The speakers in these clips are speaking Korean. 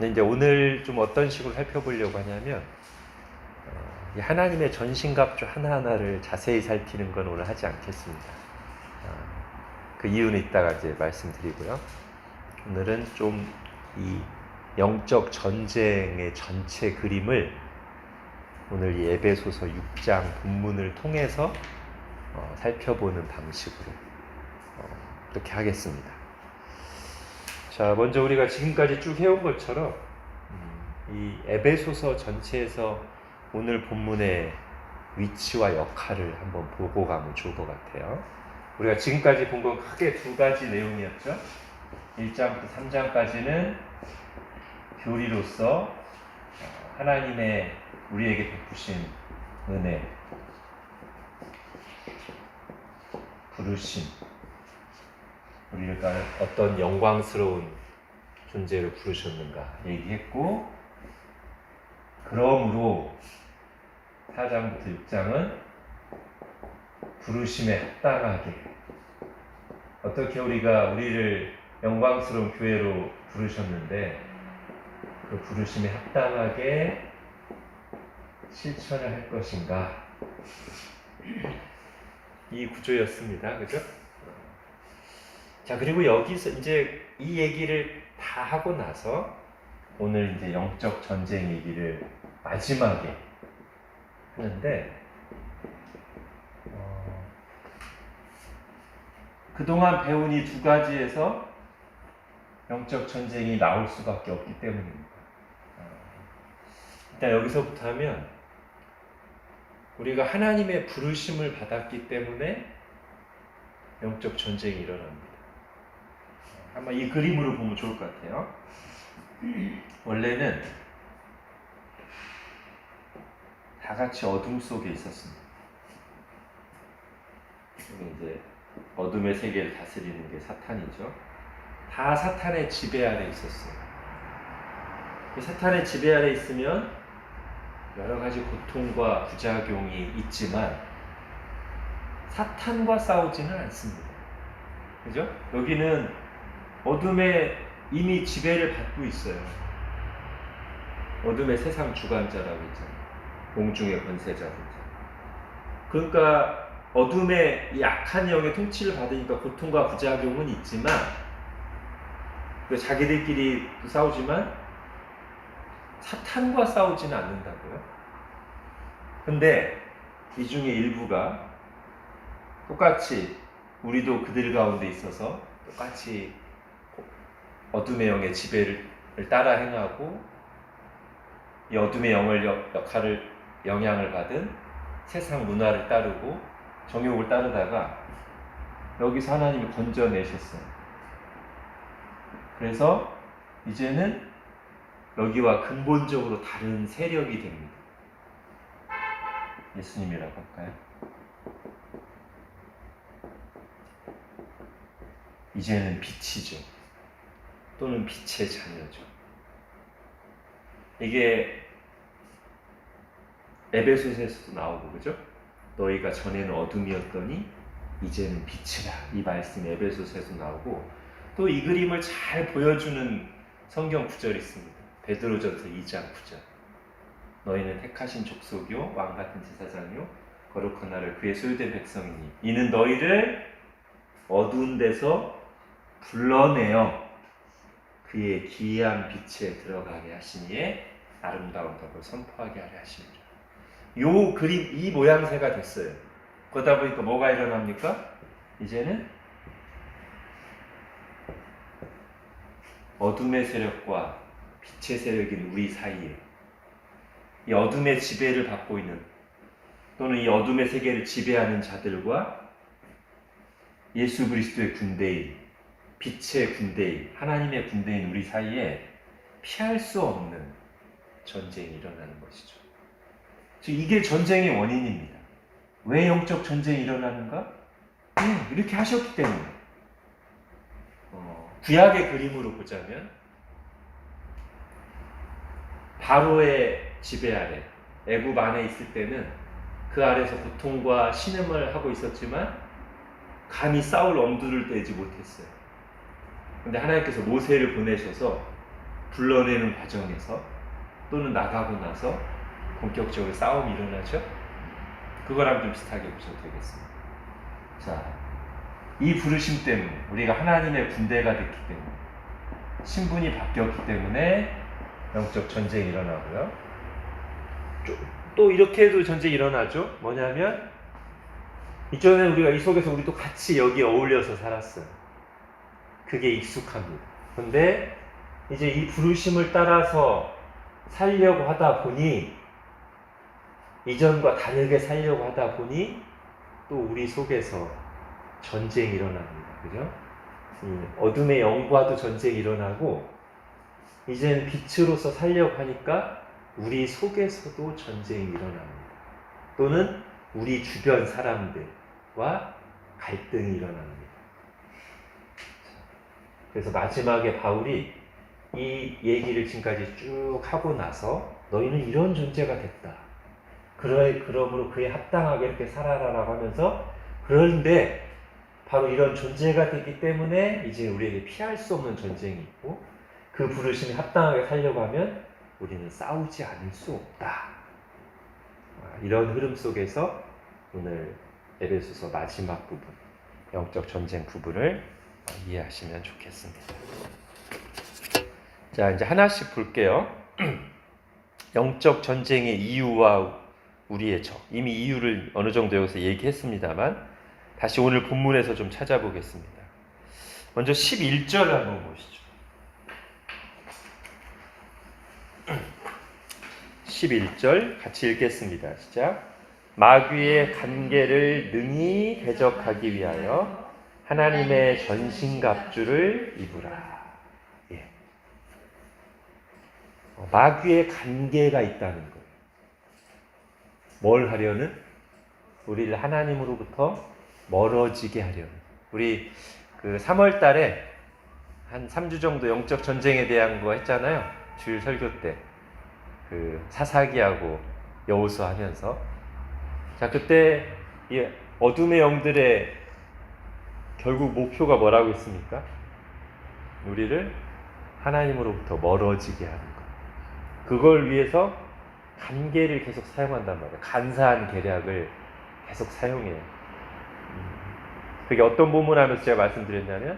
근데 이제 오늘 좀 어떤 식으로 살펴보려고 하냐면 이 하나님의 전신갑주 하나하나를 자세히 살피는 건 오늘 하지 않겠습니다. 그 이유는 이따가 이제 말씀드리고요. 오늘은 좀 이 영적 전쟁의 전체 그림을 오늘 이 에베소서 6장 본문을 통해서 살펴보는 방식으로 그렇게 하겠습니다. 자, 먼저 우리가 지금까지 쭉 해온 것처럼 이 에베소서 전체에서 오늘 본문의 위치와 역할을 한번 보고 가면 좋을 것 같아요. 우리가 지금까지 본 건 크게 두 가지 내용이었죠. 1장부터 3장까지는 교리로서 하나님의 우리에게 베푸신 은혜, 부르심, 우리가 어떤 영광스러운 존재로 부르셨는가 얘기했고, 그러므로 4장부터 6장은 부르심에 합당하게 어떻게 우리를 영광스러운 교회로 부르셨는데 그 부르심에 합당하게 실천을 할 것인가, 이 구조였습니다. 그죠? 자, 그리고 여기서 이제 이 얘기를 다 하고 나서 오늘 이제 영적 전쟁 얘기를 마지막에 하는데, 그동안 배운 이 두 가지에서 영적 전쟁이 나올 수밖에 없기 때문입니다. 일단 여기서부터 하면 우리가 하나님의 부르심을 받았기 때문에 영적 전쟁이 일어납니다. 아마 이 그림으로 보면 좋을 것 같아요. 원래는 다 같이 어둠 속에 있었습니다. 이제 어둠의 세계를 다스리는 게 사탄이죠. 다 사탄의 지배 아래 있었어요. 사탄의 지배 아래 있으면 여러 가지 고통과 부작용이 있지만 사탄과 싸우지는 않습니다. 그죠? 여기는 어둠에 이미 지배를 받고 있어요. 어둠의 세상 주관자라고 있잖아요. 공중의 권세자들. 그러니까 어둠의 약한 영의 통치를 받으니까 고통과 부작용은 있지만, 자기들끼리 싸우지만 사탄과 싸우지는 않는다고요. 근데 이 중에 일부가 똑같이 우리도 그들 가운데 있어서 똑같이 어둠의 영의 지배를 따라 행하고 이 어둠의 영향을 받은 세상 문화를 따르고 정욕을 따르다가 여기서 하나님이 건져내셨어요. 그래서 이제는 여기와 근본적으로 다른 세력이 됩니다. 예수님이라고 할까요? 이제는 빛이죠. 또는 빛의 자녀죠. 이게 에베소서에서도 나오고, 그죠? 너희가 전에는 어둠이었더니 이제는 빛이라, 이 말씀이 에베소서에서 나오고, 또 이 그림을 잘 보여주는 성경 구절이 있습니다. 베드로전서 2장 9절. 너희는 택하신 족속이요 왕같은 제사장이요 거룩한 나를 그의 소유된 백성이니 이는 너희를 어두운 데서 불러내어 그의 기이한 빛에 들어가게 하시니에 아름다운 덕을 선포하게 하려 하십니다. 요 그림, 이 모양새가 됐어요. 그러다 보니까 뭐가 일어납니까? 이제는 어둠의 세력과 빛의 세력인 우리 사이에 이 어둠의 지배를 받고 있는, 또는 이 어둠의 세계를 지배하는 자들과 예수 그리스도의 군대인, 빛의 군대인, 하나님의 군대인 우리 사이에 피할 수 없는 전쟁이 일어나는 것이죠. 즉 이게 전쟁의 원인입니다. 왜 영적 전쟁이 일어나는가? 이렇게 하셨기 때문에. 구약의 그림으로 보자면 바로의 지배 아래, 애굽 안에 있을 때는 그 아래서 고통과 신음을 하고 있었지만 감히 싸울 엄두를 떼지 못했어요. 근데 하나님께서 모세를 보내셔서 불러내는 과정에서 또는 나가고 나서 본격적으로 싸움이 일어나죠. 그거랑 좀 비슷하게 보셔도 되겠습니다. 자, 이 부르심 때문에 우리가 하나님의 군대가 됐기 때문에 신분이 바뀌었기 때문에 영적 전쟁이 일어나고요. 또 이렇게도 전쟁이 일어나죠. 뭐냐면 이전에 우리가 이 속에서 우리도 같이 여기 어울려서 살았어요. 그게 익숙합니다. 근데 이제 이 부르심을 따라서 살려고 하다 보니 이전과 다르게 살려고 하다 보니 또 우리 속에서 전쟁이 일어납니다. 그죠? 어둠의 영과도 전쟁이 일어나고 이제는 빛으로서 살려고 하니까 우리 속에서도 전쟁이 일어납니다. 또는 우리 주변 사람들과 갈등이 일어납니다. 그래서 마지막에 바울이 이 얘기를 지금까지 쭉 하고 나서 너희는 이런 존재가 됐다. 그러므로 그에 합당하게 이렇게 살아라라고 하면서 그런데 바로 이런 존재가 되기 때문에 이제 우리에게 피할 수 없는 전쟁이 있고 그 부르심에 합당하게 살려고 하면 우리는 싸우지 않을 수 없다. 이런 흐름 속에서 오늘 에베소서 마지막 부분, 영적 전쟁 부분을 이해하시면 좋겠습니다. 자, 이제 하나씩 볼게요. 영적 전쟁의 이유와 우리의 적. 이미 이유를 어느 정도 여기서 얘기했습니다만 다시 오늘 본문에서 좀 찾아보겠습니다. 먼저 11절 한번 보시죠. 11절 같이 읽겠습니다. 시작. 마귀의 관계를 능히 대적하기 위하여 하나님의 전신갑주를 입으라. 예. 마귀의 관계가 있다는 거예요. 뭘 하려는? 우리를 하나님으로부터 멀어지게 하려는. 우리 그 3월 달에 한 3주 정도 영적 전쟁에 대한 거 했잖아요. 주일 설교 때. 그 사사기하고 여호수아 하면서. 자, 그때 이 어둠의 영들의 결국 목표가 뭐라고 했습니까? 우리를 하나님으로부터 멀어지게 하는 것. 그걸 위해서 간계를 계속 사용한단 말이에요. 간사한 계략을 계속 사용해요. 그게 어떤 본문하면서 제가 말씀드렸냐면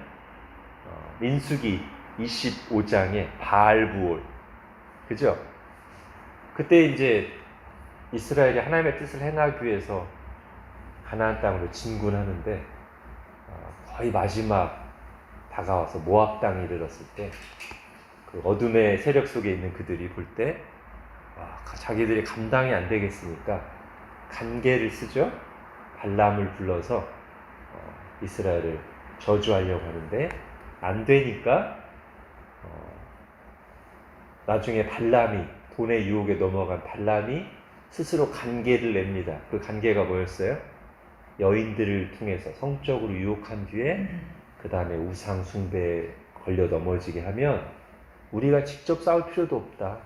민수기 25장에 바알부올, 그죠? 그때 이제 이스라엘이 하나님의 뜻을 행하기 위해서 가나안 땅으로 진군하는데 거의 마지막 다가와서 모압 땅에 이르렀을 때 그 어둠의 세력 속에 있는 그들이 볼 때 자기들이 감당이 안 되겠으니까 간계를 쓰죠. 발람을 불러서 이스라엘을 저주하려고 하는데 안 되니까 나중에 발람이 돈의 유혹에 넘어간 발람이 스스로 간계를 냅니다. 그 간계가 뭐였어요? 여인들을 통해서 성적으로 유혹한 뒤에 그 다음에 우상 숭배에 걸려 넘어지게 하면 우리가 직접 싸울 필요도 없다.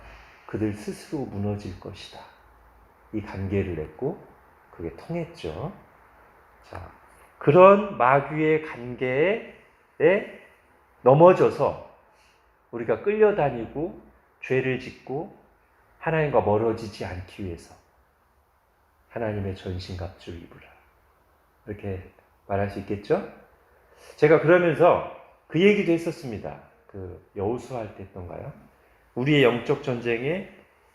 그들 스스로 무너질 것이다. 이 간계를 냈고 그게 통했죠. 자, 그런 마귀의 간계에 넘어져서 우리가 끌려다니고 죄를 짓고 하나님과 멀어지지 않기 위해서 하나님의 전신갑주를 입으라. 이렇게 말할 수 있겠죠? 제가 그러면서 그 얘기도 했었습니다. 그 여호수아 할 때 했던가요? 우리의 영적 전쟁에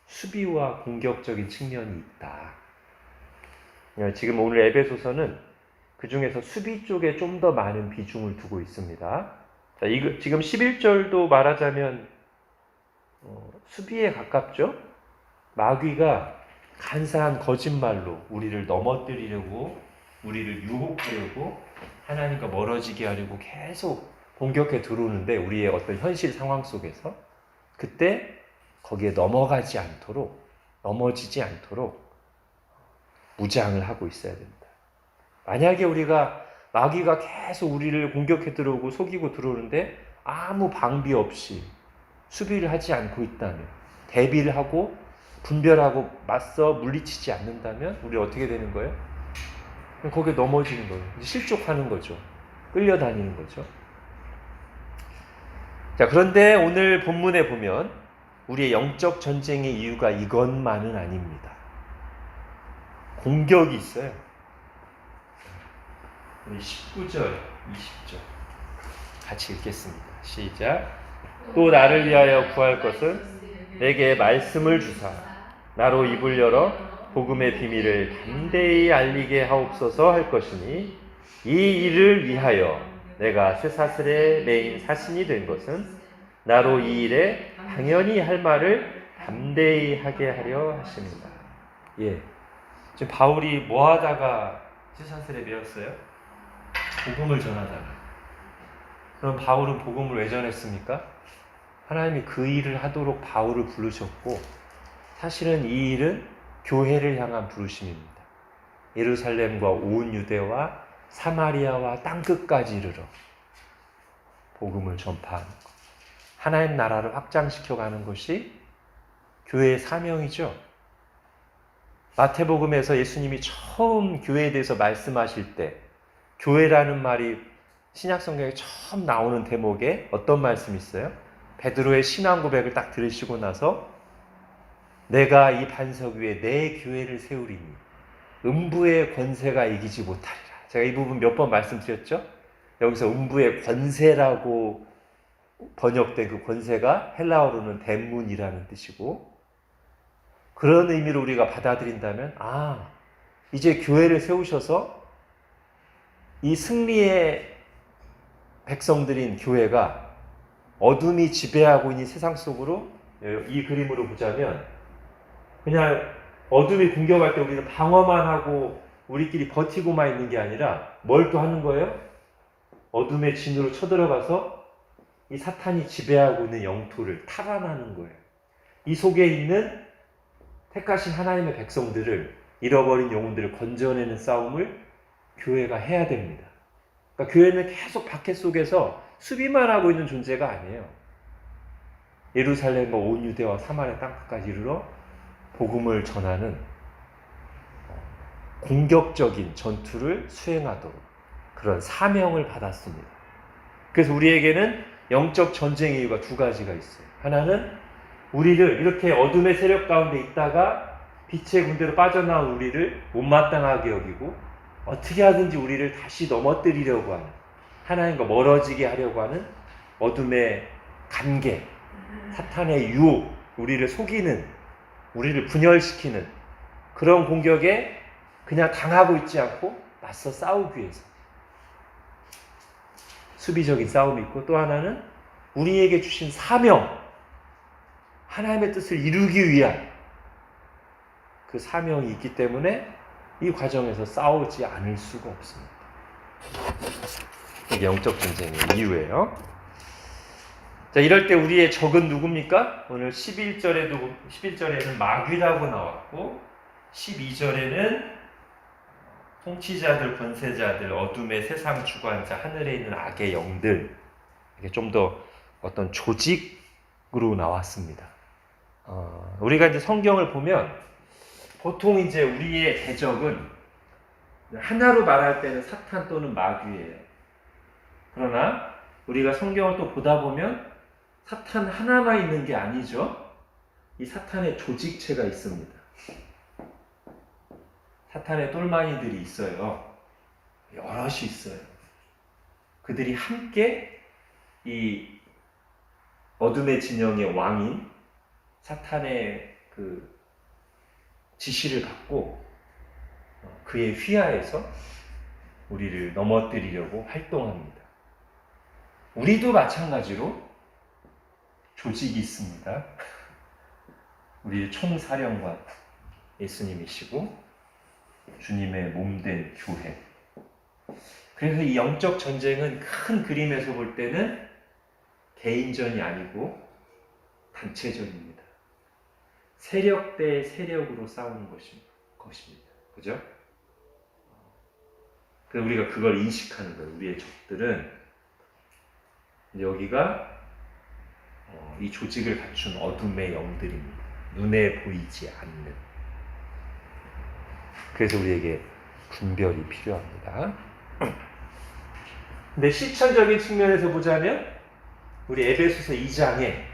수비와 공격적인 측면이 있다. 지금 오늘 에베소서는 그 중에서 수비 쪽에 좀 더 많은 비중을 두고 있습니다. 자, 지금 11절도 말하자면 수비에 가깝죠? 마귀가 간사한 거짓말로 우리를 넘어뜨리려고, 우리를 유혹하려고, 하나님과 멀어지게 하려고 계속 공격해 들어오는데 우리의 어떤 현실 상황 속에서 그때 거기에 넘어가지 않도록, 넘어지지 않도록 무장을 하고 있어야 됩니다. 만약에 마귀가 계속 우리를 공격해 들어오고 속이고 들어오는데 아무 방비 없이 수비를 하지 않고 있다면, 대비를 하고 분별하고 맞서 물리치지 않는다면 우리 어떻게 되는 거예요? 거기에 넘어지는 거예요. 실족하는 거죠. 끌려다니는 거죠. 자, 그런데 오늘 본문에 보면 우리의 영적 전쟁의 이유가 이것만은 아닙니다. 공격이 있어요. 우리 19절, 20절 같이 읽겠습니다. 시작. 또 나를 위하여 구할 것은 내게 말씀을 주사 나로 입을 열어 복음의 비밀을 담대히 알리게 하옵소서 할 것이니 이 일을 위하여 내가 쇠사슬에 매인 사신이 된 것은 나로 이 일에 당연히 할 말을 담대히 하게 하려 하십니다. 예, 지금 바울이 뭐 하다가 쇠사슬에 매였어요? 복음을 전하다가. 그럼 바울은 복음을 왜 전했습니까? 하나님이 그 일을 하도록 바울을 부르셨고, 사실은 이 일은 교회를 향한 부르심입니다. 예루살렘과 온 유대와 사마리아와 땅끝까지 이르러 복음을 전파하는 것, 하나님 나라를 확장시켜가는 것이 교회의 사명이죠. 마태복음에서 예수님이 처음 교회에 대해서 말씀하실 때 교회라는 말이 신약성경에 처음 나오는 대목에 어떤 말씀이 있어요? 베드로의 신앙 고백을 딱 들으시고 나서 내가 이 반석 위에 내 교회를 세우리니 음부의 권세가 이기지 못하리라. 제가 이 부분 몇 번 말씀드렸죠? 여기서 음부의 권세라고 번역된 그 권세가 헬라어로는 대문이라는 뜻이고, 그런 의미로 우리가 받아들인다면 이제 교회를 세우셔서 이 승리의 백성들인 교회가 어둠이 지배하고 있는 세상 속으로, 이 그림으로 보자면 그냥 어둠이 공격할 때 우리는 방어만 하고 우리끼리 버티고만 있는 게 아니라 뭘 또 하는 거예요? 어둠의 진으로 쳐들어가서 이 사탄이 지배하고 있는 영토를 탈환하는 거예요. 이 속에 있는 택하신 하나님의 백성들을, 잃어버린 영혼들을 건져내는 싸움을 교회가 해야 됩니다. 그러니까 교회는 계속 박해 속에서 수비만 하고 있는 존재가 아니에요. 예루살렘과 온 유대와 사마리아 땅끝까지 이르러 복음을 전하는 공격적인 전투를 수행하도록 그런 사명을 받았습니다. 그래서 우리에게는 영적 전쟁의 이유가 두 가지가 있어요. 하나는 우리를 이렇게 어둠의 세력 가운데 있다가 빛의 군대로 빠져나온 우리를 못마땅하게 여기고 어떻게 하든지 우리를 다시 넘어뜨리려고 하는, 하나님과 멀어지게 하려고 하는 어둠의 관계, 사탄의 유혹, 우리를 속이는, 우리를 분열시키는 그런 공격에 그냥 당하고 있지 않고 맞서 싸우기 위해서 수비적인 싸움이 있고, 또 하나는 우리에게 주신 사명, 하나님의 뜻을 이루기 위한 그 사명이 있기 때문에 이 과정에서 싸우지 않을 수가 없습니다. 이게 영적 전쟁의 이유예요. 자, 이럴 때 우리의 적은 누굽니까? 오늘 11절에는 마귀라고 나왔고, 12절에는 통치자들, 권세자들, 어둠의 세상 주관자, 하늘에 있는 악의 영들, 이게 좀 더 어떤 조직으로 나왔습니다. 우리가 이제 성경을 보면 보통 이제 우리의 대적은 하나로 말할 때는 사탄 또는 마귀예요. 그러나 우리가 성경을 또 보다 보면 사탄 하나만 있는 게 아니죠. 이 사탄의 조직체가 있습니다. 사탄의 똘마니들이 있어요. 여럿이 있어요. 그들이 함께 이 어둠의 진영의 왕인 사탄의 그 지시를 받고 그의 휘하에서 우리를 넘어뜨리려고 활동합니다. 우리도 마찬가지로 조직이 있습니다. 우리 총사령관 예수님이시고 주님의 몸된 교회. 그래서 이 영적 전쟁은 큰 그림에서 볼 때는 개인전이 아니고 단체전입니다. 세력 대 세력으로 싸우는 것입니다. 그죠? 그래서 우리가 그걸 인식하는 거예요. 우리의 적들은 여기가 이 조직을 갖춘 어둠의 영들입니다. 눈에 보이지 않는. 그래서 우리에게 분별이 필요합니다. 근데 실천적인 측면에서 보자면 우리 에베소서 2장에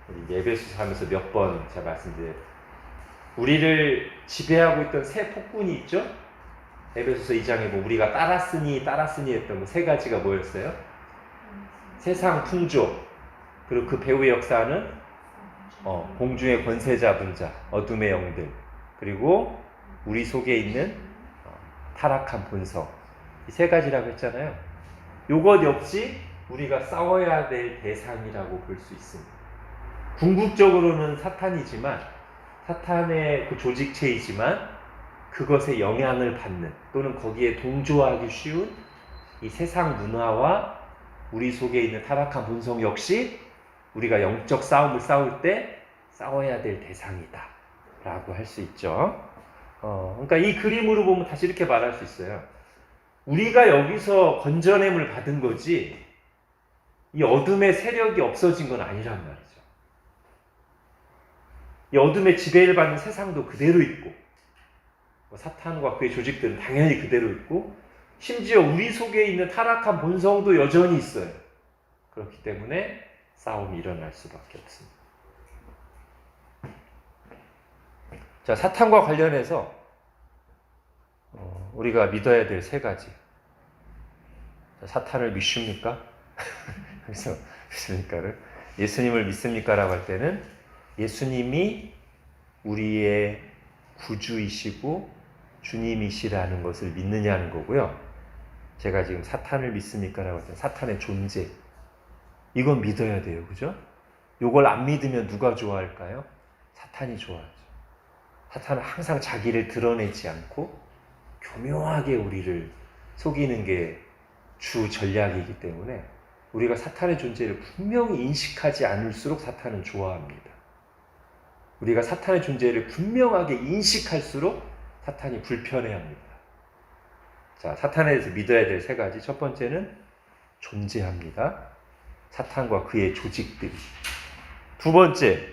우리 에베소서 하면서 몇 번 제가 말씀드려요. 우리를 지배하고 있던 새 폭군이 있죠? 에베소서 2장에 뭐 우리가 따랐으니 했던 뭐 세 가지가 뭐였어요? 세상 풍조, 그리고 그 배후의 역사는 공중의 권세 잡은 자, 어둠의 영들, 그리고 우리 속에 있는 타락한 본성, 이 세 가지라고 했잖아요. 요것 역시 우리가 싸워야 될 대상이라고 볼 수 있습니다. 궁극적으로는 사탄이지만, 사탄의 그 조직체이지만 그것에 영향을 받는 또는 거기에 동조하기 쉬운 이 세상 문화와 우리 속에 있는 타락한 본성 역시 우리가 영적 싸움을 싸울 때 싸워야 될 대상이다 라고 할 수 있죠. 그러니까 이 그림으로 보면 다시 이렇게 말할 수 있어요. 우리가 여기서 건져냄을 받은 거지 이 어둠의 세력이 없어진 건 아니란 말이죠. 이 어둠의 지배를 받는 세상도 그대로 있고 사탄과 그의 조직들은 당연히 그대로 있고 심지어 우리 속에 있는 타락한 본성도 여전히 있어요. 그렇기 때문에 싸움이 일어날 수밖에 없습니다. 자, 사탄과 관련해서 우리가 믿어야 될 세 가지. 사탄을 믿습니까? 그래서 믿습니까를 예수님을 믿습니까? 라고 할 때는 예수님이 우리의 구주이시고 주님이시라는 것을 믿느냐는 거고요. 제가 지금 사탄을 믿습니까? 라고 할 때 사탄의 존재, 이건 믿어야 돼요. 그죠? 이걸 안 믿으면 누가 좋아할까요? 사탄이 좋아하죠. 사탄은 항상 자기를 드러내지 않고 교묘하게 우리를 속이는 게 주 전략이기 때문에 우리가 사탄의 존재를 분명히 인식하지 않을수록 사탄은 좋아합니다. 우리가 사탄의 존재를 분명하게 인식할수록 사탄이 불편해합니다. 자, 사탄에 대해서 믿어야 될 세 가지. 첫 번째는 존재합니다. 사탄과 그의 조직들이. 두 번째,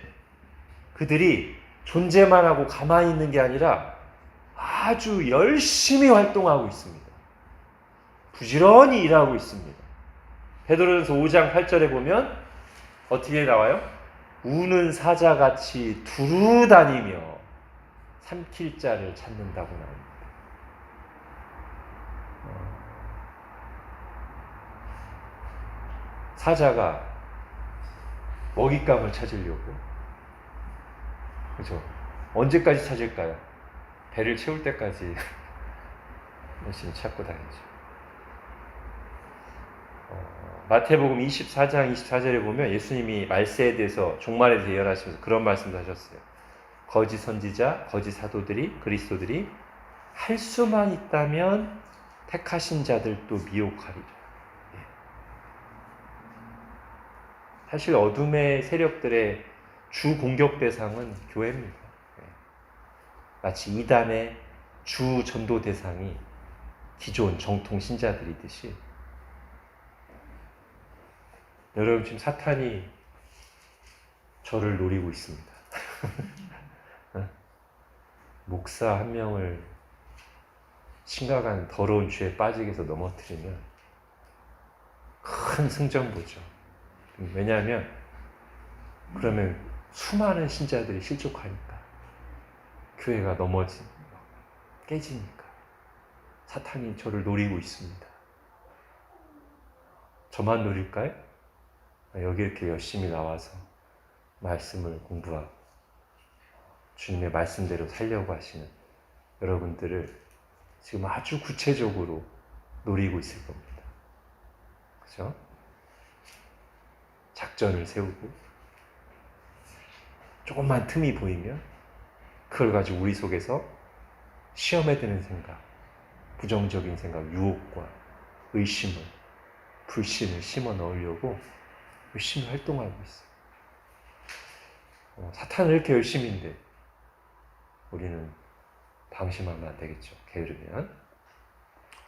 그들이 존재만 하고 가만히 있는 게 아니라 아주 열심히 활동하고 있습니다. 부지런히 일하고 있습니다. 베드로전서 5장 8절에 보면 어떻게 나와요? 우는 사자같이 두루 다니며 삼킬 자를 찾는다고 나옵니다. 사자가 먹잇감을 찾으려고, 그죠? 언제까지 찾을까요? 배를 채울 때까지 열심히 찾고 다니죠. 마태복음 24장 24절에 보면 예수님이 말세에 대해서, 종말에 대해서 예언하시면서 그런 말씀도 하셨어요. 거짓 선지자, 거짓 사도들이, 그리스도들이 할 수만 있다면 택하신 자들도 미혹하리라. 사실 어둠의 세력들의 주 공격 대상은 교회입니다. 마치 이단의 주 전도 대상이 기존 정통 신자들이듯이 여러분, 지금 사탄이 저를 노리고 있습니다. 목사 한 명을 심각한 더러운 죄에 빠지게 해서 넘어뜨리면 큰 승전보죠. 왜냐하면 그러면 수많은 신자들이 실족하니까, 교회가 깨지니까. 사탄이 저를 노리고 있습니다. 저만 노릴까요? 여기 이렇게 열심히 나와서 말씀을 공부하고 주님의 말씀대로 살려고 하시는 여러분들을 지금 아주 구체적으로 노리고 있을 겁니다. 그죠? 작전을 세우고 조금만 틈이 보이면 그걸 가지고 우리 속에서 시험에 드는 생각, 부정적인 생각, 유혹과 의심을, 불신을 심어 넣으려고 열심히 활동하고 있어요. 사탄은 이렇게 열심히인데 우리는 방심하면 안 되겠죠. 게으르면.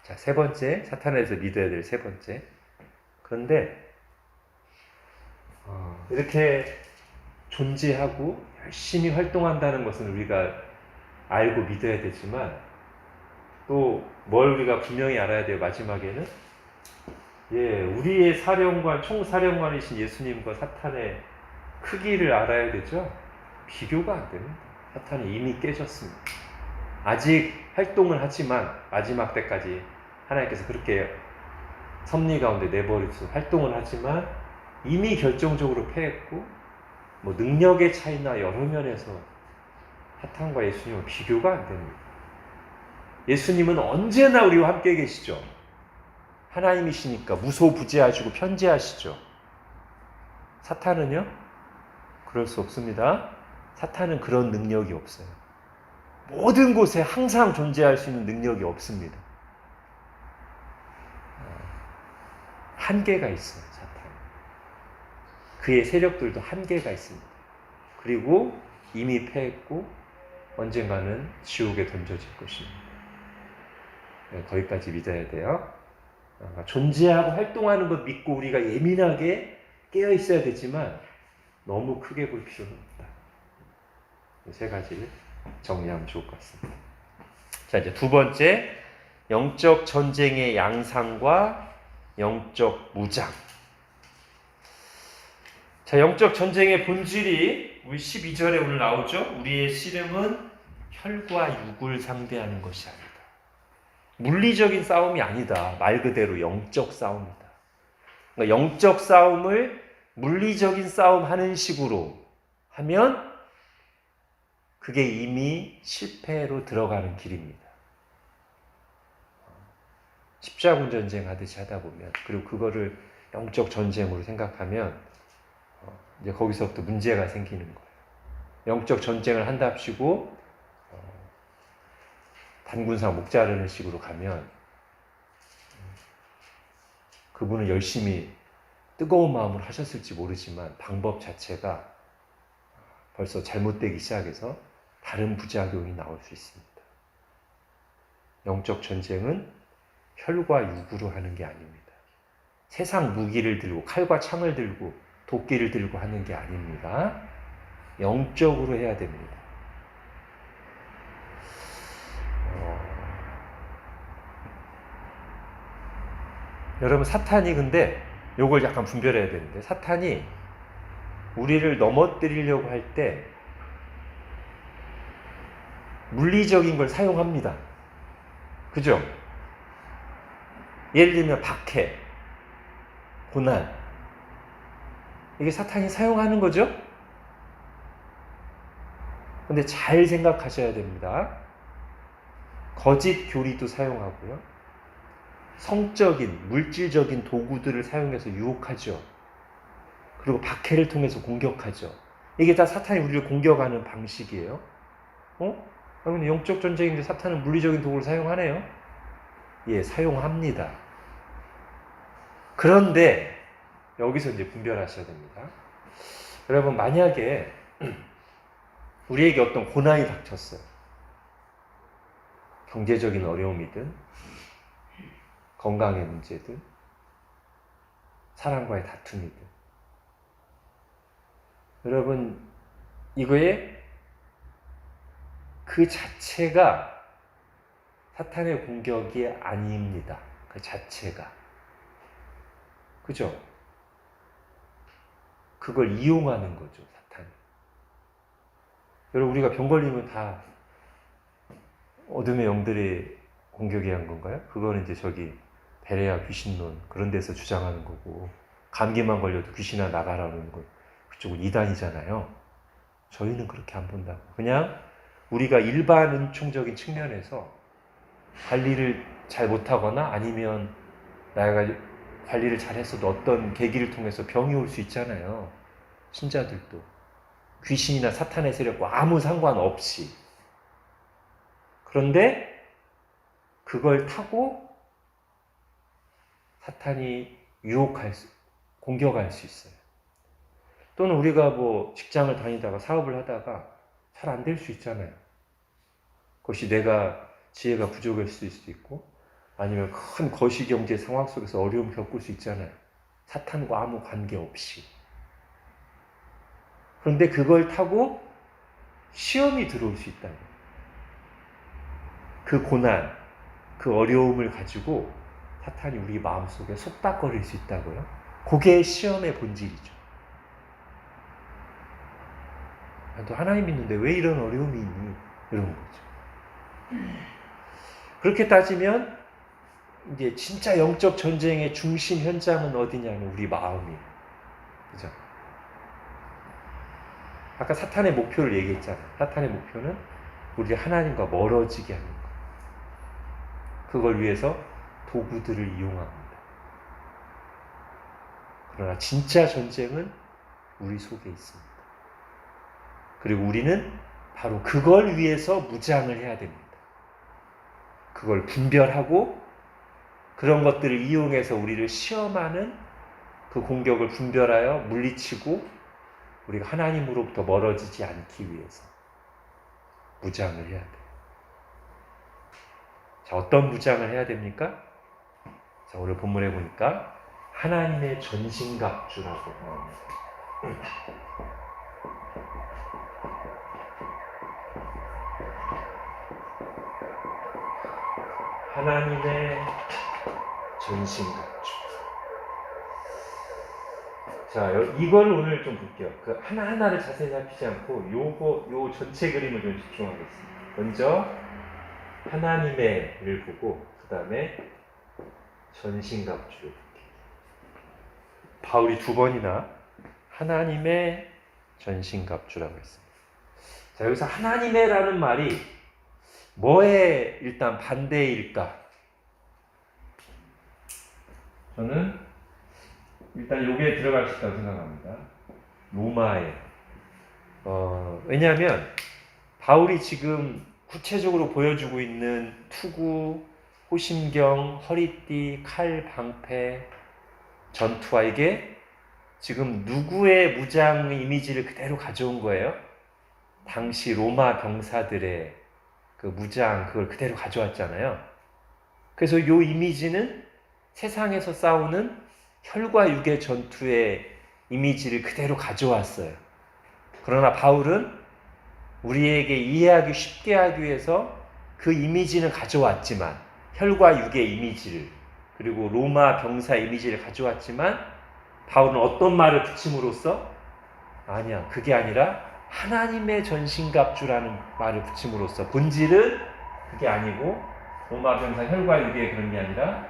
자, 세 번째, 사탄에서 믿어야 될 세 번째. 그런데 이렇게 존재하고 열심히 활동한다는 것은 우리가 알고 믿어야 되지만, 또 뭘 우리가 분명히 알아야 돼요. 마지막에는 예, 우리의 사령관, 총사령관이신 예수님과 사탄의 크기를 알아야 되죠. 비교가 안 됩니다. 사탄이 이미 깨졌습니다. 아직 활동을 하지만 마지막 때까지 하나님께서 그렇게 섭리 가운데 내버려서 활동을 하지만 이미 결정적으로 패했고, 뭐 능력의 차이나 여러 면에서 사탄과 예수님은 비교가 안 됩니다. 예수님은 언제나 우리와 함께 계시죠. 하나님이시니까 무소부재하시고 편재하시죠. 사탄은요? 그럴 수 없습니다. 사탄은 그런 능력이 없어요. 모든 곳에 항상 존재할 수 있는 능력이 없습니다. 한계가 있어요, 사탄. 그의 세력들도 한계가 있습니다. 그리고 이미 패했고 언젠가는 지옥에 던져질 것입니다. 거기까지 믿어야 돼요. 존재하고 활동하는 것 믿고 우리가 예민하게 깨어 있어야 되지만 너무 크게 볼 필요는 없다. 세 가지를 정리하면 좋을 것 같습니다. 자, 이제 두 번째, 영적 전쟁의 양상과 영적 무장. 자, 영적 전쟁의 본질이 우리 12절에 오늘 나오죠. 우리의 씨름은 혈과 육을 상대하는 것이 아니다. 물리적인 싸움이 아니다. 말 그대로 영적 싸움이다. 그러니까 영적 싸움을 물리적인 싸움 하는 식으로 하면 그게 이미 실패로 들어가는 길입니다. 십자군 전쟁 하듯이 하다 보면, 그리고 그거를 영적 전쟁으로 생각하면 이제 거기서부터 문제가 생기는 거예요. 영적 전쟁을 한답시고 단군상 목 자르는 식으로 가면 그분은 열심히 뜨거운 마음으로 하셨을지 모르지만 방법 자체가 벌써 잘못되기 시작해서 다른 부작용이 나올 수 있습니다. 영적 전쟁은 혈과 육으로 하는 게 아닙니다. 세상 무기를 들고 칼과 창을 들고 도끼를 들고 하는 게 아닙니다. 영적으로 해야 됩니다. 여러분, 사탄이 근데 요걸 약간 분별해야 되는데, 사탄이 우리를 넘어뜨리려고 할 때 물리적인 걸 사용합니다. 그죠? 예를 들면 박해, 고난, 이게 사탄이 사용하는 거죠? 근데 잘 생각하셔야 됩니다. 거짓 교리도 사용하고요. 성적인, 물질적인 도구들을 사용해서 유혹하죠. 그리고 박해를 통해서 공격하죠. 이게 다 사탄이 우리를 공격하는 방식이에요. 근데 영적 전쟁인데 사탄은 물리적인 도구를 사용하네요? 예, 사용합니다. 그런데 여기서 이제 분별하셔야 됩니다. 여러분, 만약에 우리에게 어떤 고난이 닥쳤어요. 경제적인 어려움이든 건강의 문제든 사랑과의 다툼이든, 여러분, 이거에 그 자체가 사탄의 공격이 아닙니다. 그 자체가. 그죠? 그걸 이용하는 거죠, 사탄이. 여러분, 우리가 병 걸리면 다 어둠의 영들의 공격에 한 건가요? 그거는 이제 저기 베레아 귀신론 그런 데서 주장하는 거고, 감기만 걸려도 귀신아 나가라는 거, 그쪽은 이단이잖아요. 저희는 그렇게 안 본다고. 그냥 우리가 일반 은총적인 측면에서 관리를 잘 못하거나 아니면 내가 관리를 잘했어도 어떤 계기를 통해서 병이 올 수 있잖아요. 신자들도. 귀신이나 사탄의 세력과 아무 상관없이. 그런데 그걸 타고 사탄이 공격할 수 있어요. 또는 우리가 뭐 직장을 다니다가 사업을 하다가 잘 안 될 수 있잖아요. 그것이 내가 지혜가 부족할 수도 있고, 아니면 큰 거시경제 상황 속에서 어려움 겪을 수 있잖아요. 사탄과 아무 관계없이. 그런데 그걸 타고 시험이 들어올 수 있다는 거예요. 그 고난, 그 어려움을 가지고 사탄이 우리 마음속에 속닥거릴 수 있다고요? 그게 시험의 본질이죠. 너 하나님 믿는데 왜 이런 어려움이 있니? 이런 거죠. 그렇게 따지면 이제 진짜 영적 전쟁의 중심 현장은 어디냐면 우리 마음이에요. 그죠? 아까 사탄의 목표를 얘기했잖아요. 사탄의 목표는 우리를 하나님과 멀어지게 하는 거. 그걸 위해서 도구들을 이용합니다. 그러나 진짜 전쟁은 우리 속에 있습니다. 그리고 우리는 바로 그걸 위해서 무장을 해야 됩니다. 그걸 분별하고 그런 것들을 이용해서 우리를 시험하는 그 공격을 분별하여 물리치고 우리가 하나님으로부터 멀어지지 않기 위해서 무장을 해야 돼요. 자, 어떤 무장을 해야 됩니까? 자, 오늘 본문에 보니까 하나님의 전신갑주라고 나옵니다. 하나님의 전신갑주. 자, 이걸 오늘 좀 볼게요. 그 하나하나를 자세히 살피지 않고 요 전체 그림을 좀 집중하겠습니다. 먼저 하나님의를 보고 그 다음에 전신갑주를 볼게요. 바울이 2번이나 하나님의 전신갑주라고 했습니다. 자, 여기서 하나님의라는 말이 뭐에 일단 반대일까? 저는 일단 요게 들어갈 수 있다고 생각합니다. 로마에. 왜냐하면 바울이 지금 구체적으로 보여주고 있는 투구, 호심경, 허리띠, 칼, 방패, 전투와 이게 지금 누구의 무장 이미지를 그대로 가져온 거예요? 당시 로마 병사들의 그 무장 그걸 그대로 가져왔잖아요. 그래서 이 이미지는 세상에서 싸우는 혈과 육의 전투의 이미지를 그대로 가져왔어요. 그러나 바울은 우리에게 이해하기 쉽게 하기 위해서 그 이미지는 가져왔지만 혈과 육의 이미지를 그리고 로마 병사 이미지를 가져왔지만 바울은 어떤 말을 붙임으로써 아니야 그게 아니라 하나님의 전신갑주라는 말을 붙임으로써 본질은 그게 아니고 로마 병사 혈과 육의 그런 게 아니라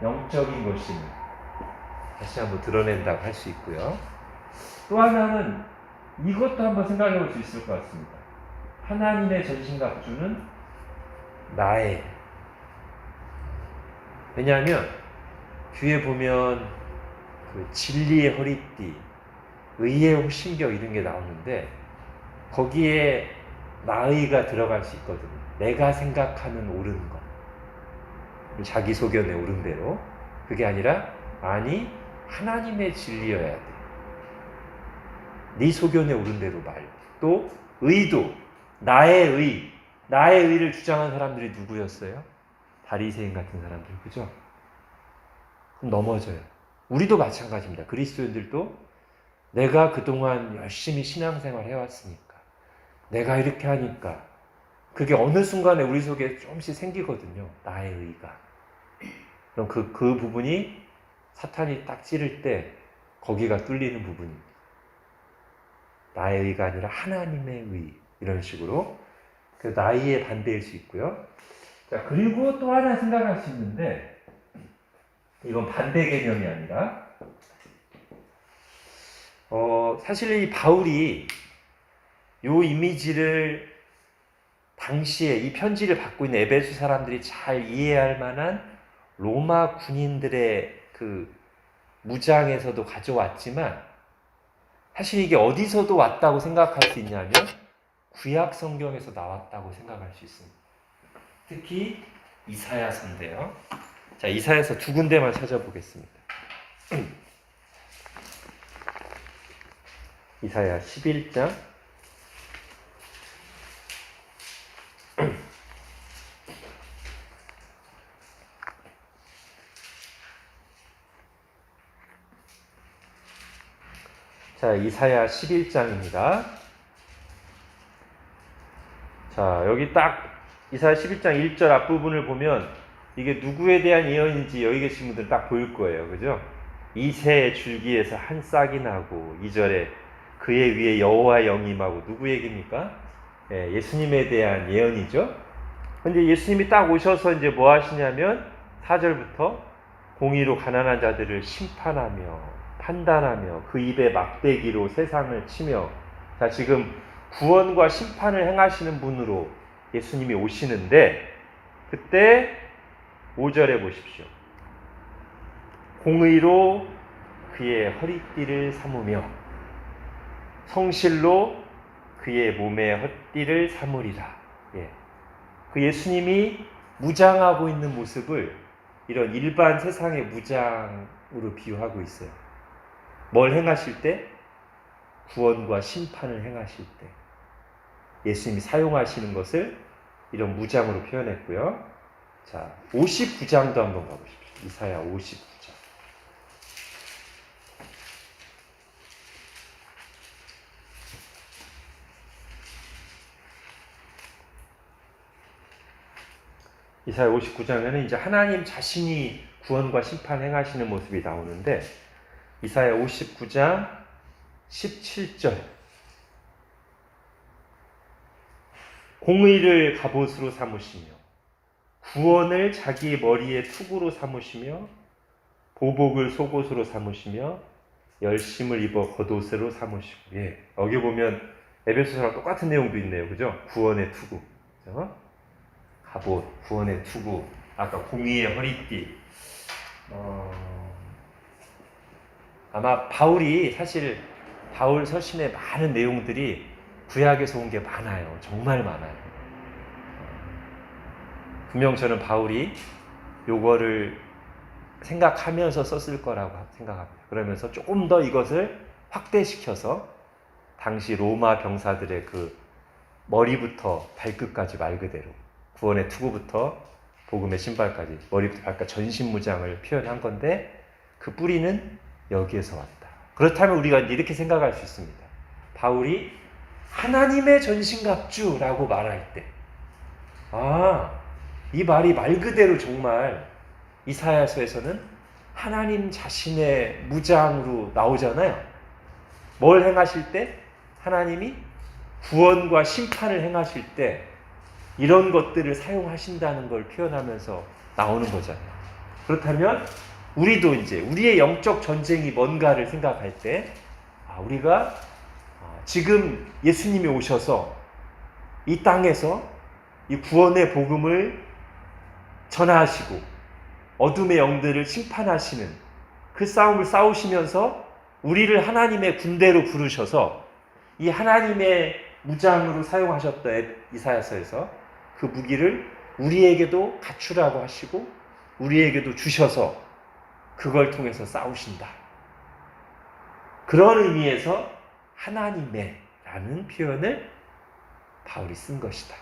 영적인 것임을 다시 한번 드러낸다고 할 수 있고요. 또 하나는 이것도 한번 생각해 볼 수 있을 것 같습니다. 하나님의 전신갑주는 나의. 왜냐하면 뒤에 보면 그 진리의 허리띠, 의의 호심경 이런 게 나오는데 거기에 나의가 들어갈 수 있거든요. 내가 생각하는 옳은 것. 자기 소견에 옳은 대로. 그게 아니라 아니 하나님의 진리여야 돼. 네 소견에 옳은 대로 말고. 또 의도. 나의 의를 주장한 사람들이 누구였어요? 바리새인 같은 사람들. 그죠? 그럼 넘어져요. 우리도 마찬가지입니다. 그리스도인들도 내가 그동안 열심히 신앙생활 해왔으니까 내가 이렇게 하니까 그게 어느 순간에 우리 속에 조금씩 생기거든요. 나의 의가. 그럼 그 부분이 사탄이 딱 찌를 때 거기가 뚫리는 부분입니다. 나의 의가 아니라 하나님의 의. 이런 식으로. 그 나의 반대일 수 있고요. 자, 그리고 또 하나 생각할 수 있는데 이건 반대 개념이 아니라 사실 이 바울이 요 이미지를 당시에 이 편지를 받고 있는 에베소 사람들이 잘 이해할 만한 로마 군인들의 그 무장에서도 가져왔지만 사실 이게 어디서도 왔다고 생각할 수 있냐면 구약 성경에서 나왔다고 생각할 수 있습니다. 특히 이사야서인데요. 자, 이사야서 2군데만 찾아보겠습니다. 이사야 11장 자, 이사야 11장입니다. 자, 여기 딱 이사야 11장 1절 앞부분을 보면 이게 누구에 대한 예언인지 여기 계신 분들 딱 보일 거예요. 그죠? 이새의 줄기에서 한 싹이 나고 2절에 그의 위에 여호와의 영이 임하고 누구 얘기입니까? 예, 예수님에 대한 예언이죠. 근데 예수님이 딱 오셔서 이제 뭐 하시냐면 4절부터 공의로 가난한 자들을 심판하며 판단하며 그 입에 막대기로 세상을 치며, 자, 지금 구원과 심판을 행하시는 분으로 예수님이 오시는데, 그때 5절에 보십시오. 공의로 그의 허리띠를 삼으며 성실로 그의 몸의 헛띠를 삼으리라. 예. 그 예수님이 무장하고 있는 모습을 이런 일반 세상의 무장으로 비유하고 있어요. 뭘 행하실 때? 구원과 심판을 행하실 때 예수님이 사용하시는 것을 이런 무장으로 표현했고요. 자, 59장도 한번 가보십시오. 이사야 59장. 이사야 59장에는 이제 하나님 자신이 구원과 심판 행하시는 모습이 나오는데, 이사야 59장 17절. 공의를 갑옷으로 삼으시며 구원을 자기 머리에 투구로 삼으시며 보복을 속옷으로 삼으시며 열심을 입어 겉옷으로 삼으시고. 예, 여기 보면 에베소서랑 똑같은 내용도 있네요. 그죠? 구원의 투구. 그죠? 갑옷, 구원의 투구, 아까 공의의 허리띠. 아마 바울이, 사실 바울 서신의 많은 내용들이 구약에서 온 게 많아요. 정말 많아요. 분명 저는 바울이 요거를 생각하면서 썼을 거라고 생각합니다. 그러면서 조금 더 이것을 확대시켜서 당시 로마 병사들의 그 머리부터 발끝까지 말 그대로 구원의 투구부터 복음의 신발까지 머리부터 발끝 전신무장을 표현한 건데, 그 뿌리는 여기에서 왔다. 그렇다면 우리가 이렇게 생각할 수 있습니다. 바울이 하나님의 전신갑주라고 말할 때, 이 말이 말 그대로 정말 이사야서에서는 하나님 자신의 무장으로 나오잖아요. 뭘 행하실 때? 하나님이 구원과 심판을 행하실 때 이런 것들을 사용하신다는 걸 표현하면서 나오는 거잖아요. 그렇다면 우리도 이제 우리의 영적 전쟁이 뭔가를 생각할 때, 우리가 지금 예수님이 오셔서 이 땅에서 이 구원의 복음을 전하시고 어둠의 영들을 심판하시는 그 싸움을 싸우시면서 우리를 하나님의 군대로 부르셔서 이 하나님의 무장으로 사용하셨던 이사야서에서 그 무기를 우리에게도 갖추라고 하시고 우리에게도 주셔서 그걸 통해서 싸우신다. 그런 의미에서 하나님의 라는 표현을 바울이 쓴 것이다.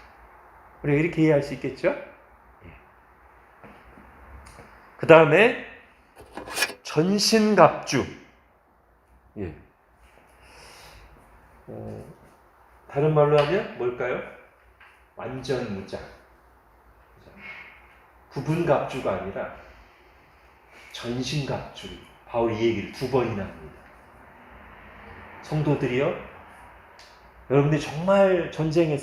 우리가 이렇게 이해할 수 있겠죠? 그 다음에 전신갑주. 예. 다른 말로 하면 뭘까요? 완전 무장. 부분갑주가 아니라 전신갑주. 바울이 이 얘기를 2번이나 합니다. 성도들이요, 여러분들이 정말 전쟁에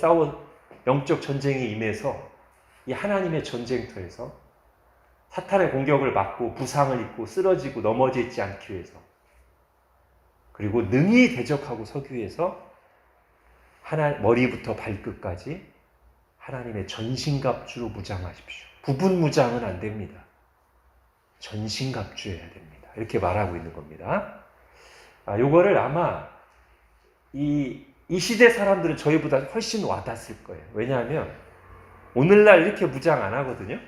영적 전쟁에 임해서 이 하나님의 전쟁터에서 사탄의 공격을 막고 부상을 입고 쓰러지고 넘어져 있지 않기 위해서, 그리고 능히 대적하고 서기 위해서 머리부터 발끝까지 하나님의 전신갑주로 무장하십시오. 부분 무장은 안 됩니다. 전신갑주해야 됩니다. 이렇게 말하고 있는 겁니다. 요거를 아마 이 시대 사람들은 저희보다 훨씬 와닿았을 거예요. 왜냐하면 오늘날 이렇게 무장 안 하거든요.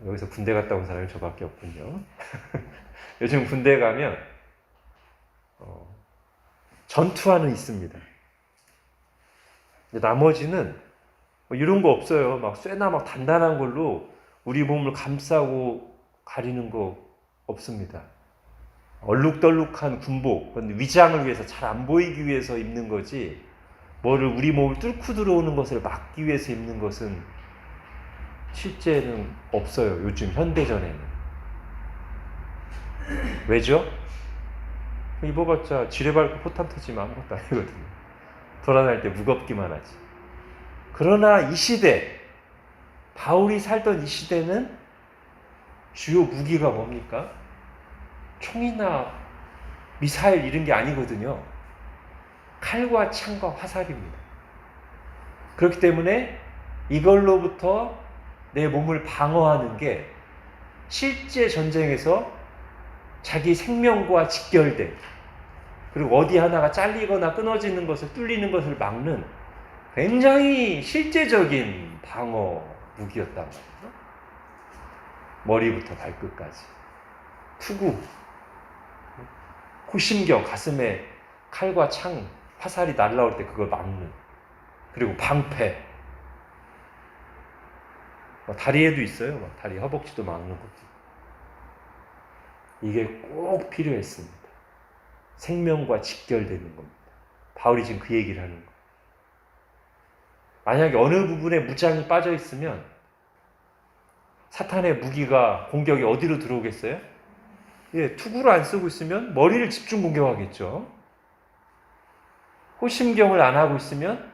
여기서 군대 갔다 온 사람이 저밖에 없군요. 요즘 군대 가면 전투화는 있습니다. 나머지는 이런 거 없어요. 막 쇠나 막 단단한 걸로 우리 몸을 감싸고 가리는 거 없습니다. 얼룩덜룩한 군복, 위장을 위해서 잘 안 보이기 위해서 입는 거지, 우리 몸을 뚫고 들어오는 것을 막기 위해서 입는 것은 실제는 없어요. 요즘 현대전에는. 왜죠? 입어봤자 지뢰밟고 포탄 터지면 아무것도 아니거든요. 돌아다닐 때 무겁기만 하지. 그러나 이 시대, 바울이 살던 이 시대는 주요 무기가 뭡니까? 총이나 미사일 이런 게 아니거든요. 칼과 창과 화살입니다. 그렇기 때문에 이걸로부터 내 몸을 방어하는 게 실제 전쟁에서 자기 생명과 직결된, 그리고 어디 하나가 잘리거나 끊어지는 것을, 뚫리는 것을 막는 굉장히 실제적인 방어 무기였단 말이에요. 머리부터 발끝까지. 투구, 호심경, 가슴에 칼과 창, 화살이 날라올 때 그걸 막는, 그리고 방패. 다리에도 있어요. 다리 허벅지도 막는 것도. 이게 꼭 필요했습니다. 생명과 직결되는 겁니다. 바울이 지금 그 얘기를 하는 거예요. 만약에 어느 부분에 무장이 빠져 있으면 사탄의 무기가, 공격이 어디로 들어오겠어요? 예, 투구를 안 쓰고 있으면 머리를 집중 공격하겠죠. 호심경을 안 하고 있으면,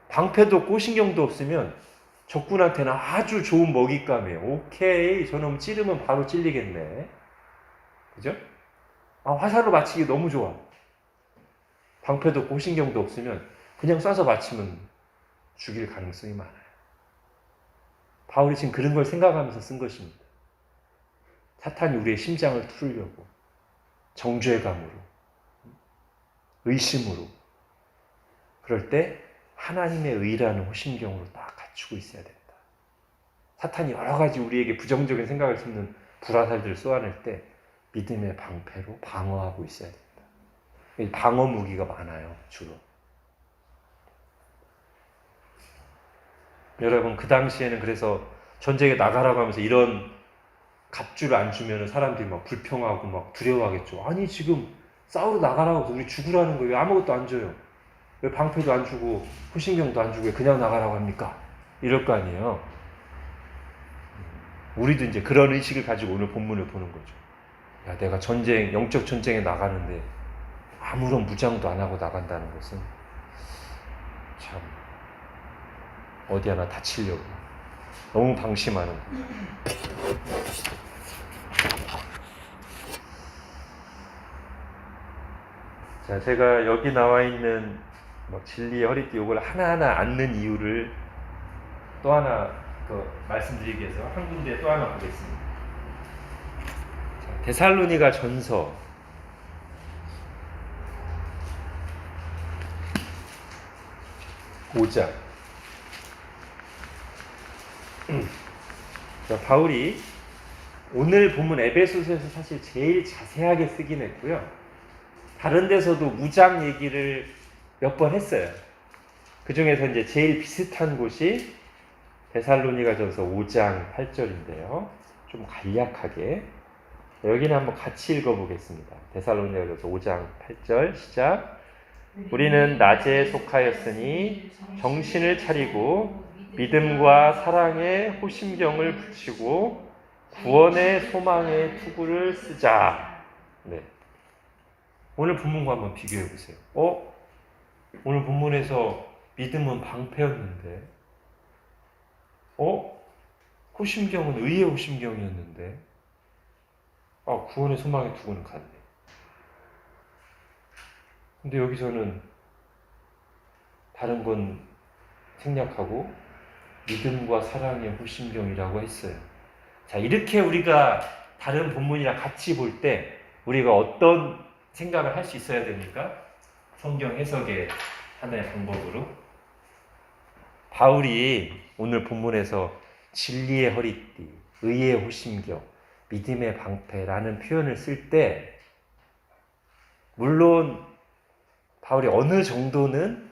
방패도 없고 호심경도 없으면 적군한테는 아주 좋은 먹잇감이에요. 오케이, 저놈 찌르면 바로 찔리겠네. 그죠? 화살로 맞히기 너무 좋아. 방패도 없고 호심경도 없으면 그냥 쏴서 맞히면 죽일 가능성이 많아요. 바울이 지금 그런 걸 생각하면서 쓴 것입니다. 사탄이 우리의 심장을 뚫으려고 정죄감으로, 의심으로, 그럴 때 하나님의 의라는 호심경으로 딱 갖추고 있어야 된다. 사탄이 여러 가지 우리에게 부정적인 생각을 싣는 불화살들을 쏘아낼 때 믿음의 방패로 방어하고 있어야 된다. 방어 무기가 많아요, 주로. 여러분, 그 당시에는 그래서 전쟁에 나가라고 하면서 이런 갑주를 안 주면 사람들이 막 불평하고 막 두려워하겠죠. 아니, 지금 싸우러 나가라고 해서 우리 죽으라는 거예요. 왜 아무것도 안 줘요? 왜 방패도 안 주고 호신경도 안 주고 왜 그냥 나가라고 합니까? 이럴 거 아니에요. 우리도 이제 그런 의식을 가지고 오늘 본문을 보는 거죠. 야, 내가 전쟁, 영적 전쟁에 나가는데 아무런 무장도 안 하고 나간다는 것은 참 어디 하나 다치려고 너무 방심하는 거예요. 자, 제가 여기 나와 있는 진리의 허리띠 이걸 하나하나 앉는 이유를 또 하나 말씀드리기 위해서 한 군데 또 하나 보겠습니다. 자, 데살로니가 전서 5장. 자, 바울이 오늘 본문 에베소서에서 사실 제일 자세하게 쓰긴 했고요. 다른 데서도 무장 얘기를 몇 번 했어요. 그 중에서 이제 제일 비슷한 곳이 데살로니가전서 5장 8절인데요. 좀 간략하게 여기는 한번 같이 읽어보겠습니다. 데살로니가전서 5장 8절 시작. 우리는 낮에 속하였으니 정신을 차리고 믿음과 사랑의 호심경을 붙이고 구원의 소망의 투구를 쓰자. 네. 오늘 본문과 한번 비교해 보세요. 오늘 본문에서 믿음은 방패였는데, 호심경은 의의 호심경이었는데, 구원의 소망의 투구는 같네. 근데 여기서는 다른 건 생략하고 믿음과 사랑의 호심경이라고 했어요. 자, 이렇게 우리가 다른 본문이랑 같이 볼 때 우리가 어떤 생각을 할 수 있어야 됩니까? 성경 해석의 하나의 방법으로 바울이 오늘 본문에서 진리의 허리띠, 의의 호심경, 믿음의 방패라는 표현을 쓸 때 물론 바울이 어느 정도는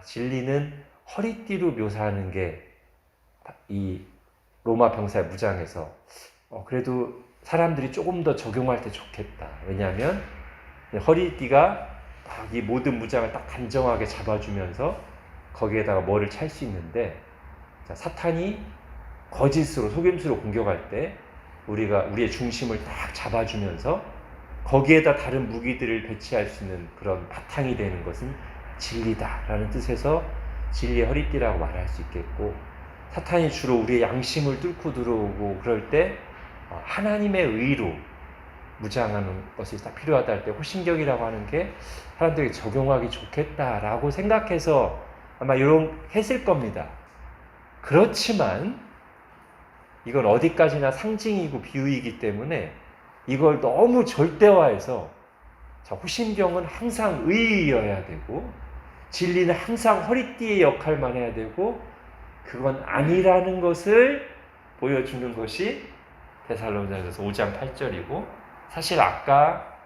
진리는 허리띠로 묘사하는 게 이 로마 병사의 무장에서 그래도 사람들이 조금 더 적용할 때 좋겠다. 왜냐하면 허리띠가 딱 이 모든 무장을 딱 단정하게 잡아주면서 거기에다가 뭐를 찰 수 있는데, 자, 사탄이 거짓으로 속임수로 공격할 때 우리가 우리의 중심을 딱 잡아주면서 거기에다 다른 무기들을 배치할 수 있는 그런 바탕이 되는 것은 진리다라는 뜻에서 진리의 허리띠라고 말할 수 있겠고, 사탄이 주로 우리의 양심을 뚫고 들어오고 그럴 때 하나님의 의로 무장하는 것이 딱 필요하다 할 때 호신경이라고 하는 게 사람들에게 적용하기 좋겠다라고 생각해서 아마 이런 했을 겁니다. 그렇지만 이건 어디까지나 상징이고 비유이기 때문에 이걸 너무 절대화해서 호신경은 항상 의여야 되고 진리는 항상 허리띠의 역할만 해야 되고 그건 아니라는 것을 보여주는 것이 데살로니가서 5장 8절이고, 사실 아까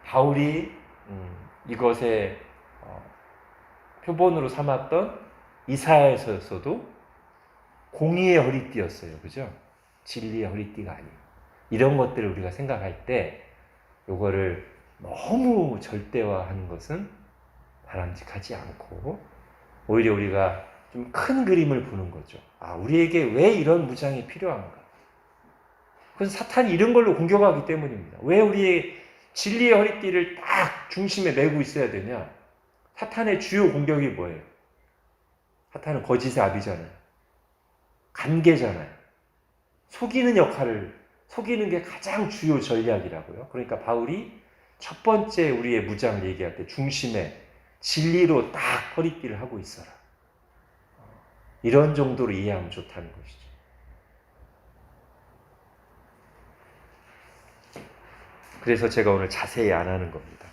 바울이 이것의 표본으로 삼았던 이사야에서도 공의의 허리띠였어요. 그죠? 진리의 허리띠가 아니에요. 이런 것들을 우리가 생각할 때 요거를 너무 절대화하는 것은 바람직하지 않고 오히려 우리가 좀 큰 그림을 보는 거죠. 우리에게 왜 이런 무장이 필요한가? 그래서 사탄이 이런 걸로 공격하기 때문입니다. 왜 우리의 진리의 허리띠를 딱 중심에 메고 있어야 되냐? 사탄의 주요 공격이 뭐예요? 사탄은 거짓의 아비잖아요. 간계잖아요. 속이는 역할을, 속이는 게 가장 주요 전략이라고요. 그러니까 바울이 첫 번째 우리의 무장을 얘기할 때 중심에 진리로 딱 허리띠를 하고 있어라. 이런 정도로 이해하면 좋다는 것이죠. 그래서 제가 오늘 자세히 안 하는 겁니다.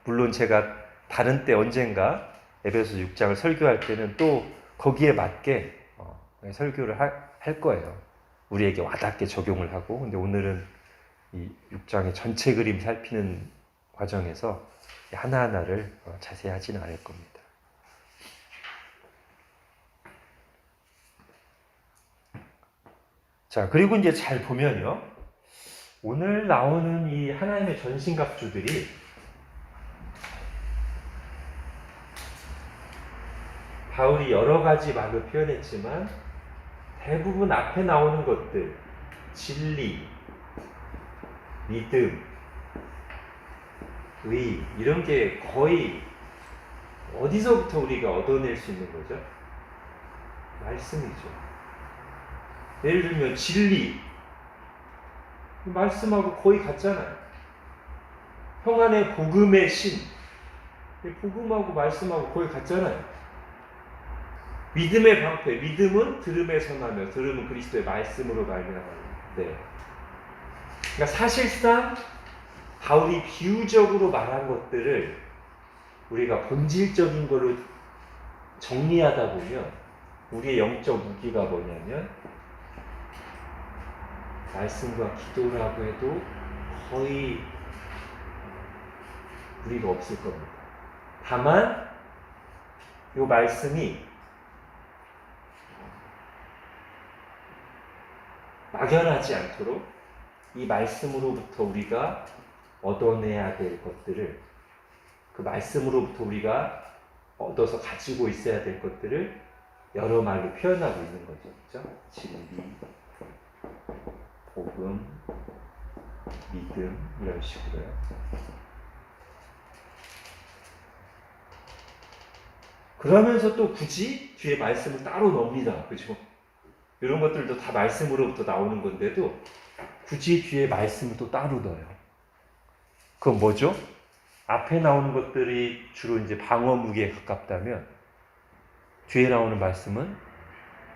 물론 제가 다른 때 언젠가 에베소 6장을 설교할 때는 또 거기에 맞게 설교를 할 거예요. 우리에게 와닿게 적용을 하고. 근데 오늘은 이 6장의 전체 그림 살피는 과정에서 하나하나를 자세히 하지는 않을 겁니다. 자, 그리고 이제 잘 보면요. 오늘 나오는 이 하나님의 전신갑주들이 바울이 여러 가지 말로 표현했지만 대부분 앞에 나오는 것들, 진리, 믿음, 의, 이런 게 거의 어디서부터 우리가 얻어낼 수 있는 거죠? 말씀이죠. 예를 들면 진리, 말씀하고 거의 같잖아요. 평안의 복음의 신, 복음하고 말씀하고 거의 같잖아요. 믿음의 방패, 믿음은 들음에서 나며 들음은 그리스도의 말씀으로 말미암았는데, 그러니까 사실상 바울이 비유적으로 말한 것들을 우리가 본질적인 거로 정리하다 보면 우리의 영적 무기가 뭐냐면 말씀과 기도라고 해도 거의 무리가 없을 겁니다. 다만 이 말씀이 막연하지 않도록 이 말씀으로부터 우리가 얻어내야 될 것들을, 그 말씀으로부터 우리가 얻어서 가지고 있어야 될 것들을 여러 말로 표현하고 있는 거죠. 그렇죠? 진리, 복음, 믿음, 이런 식으로요. 그러면서 또 굳이 뒤에 말씀을 따로 넣습니다. 그죠? 이런 것들도 다 말씀으로부터 나오는 건데도 굳이 뒤에 말씀을 또 따로 넣어요. 그건 뭐죠? 앞에 나오는 것들이 주로 이제 방어 무기에 가깝다면 뒤에 나오는 말씀은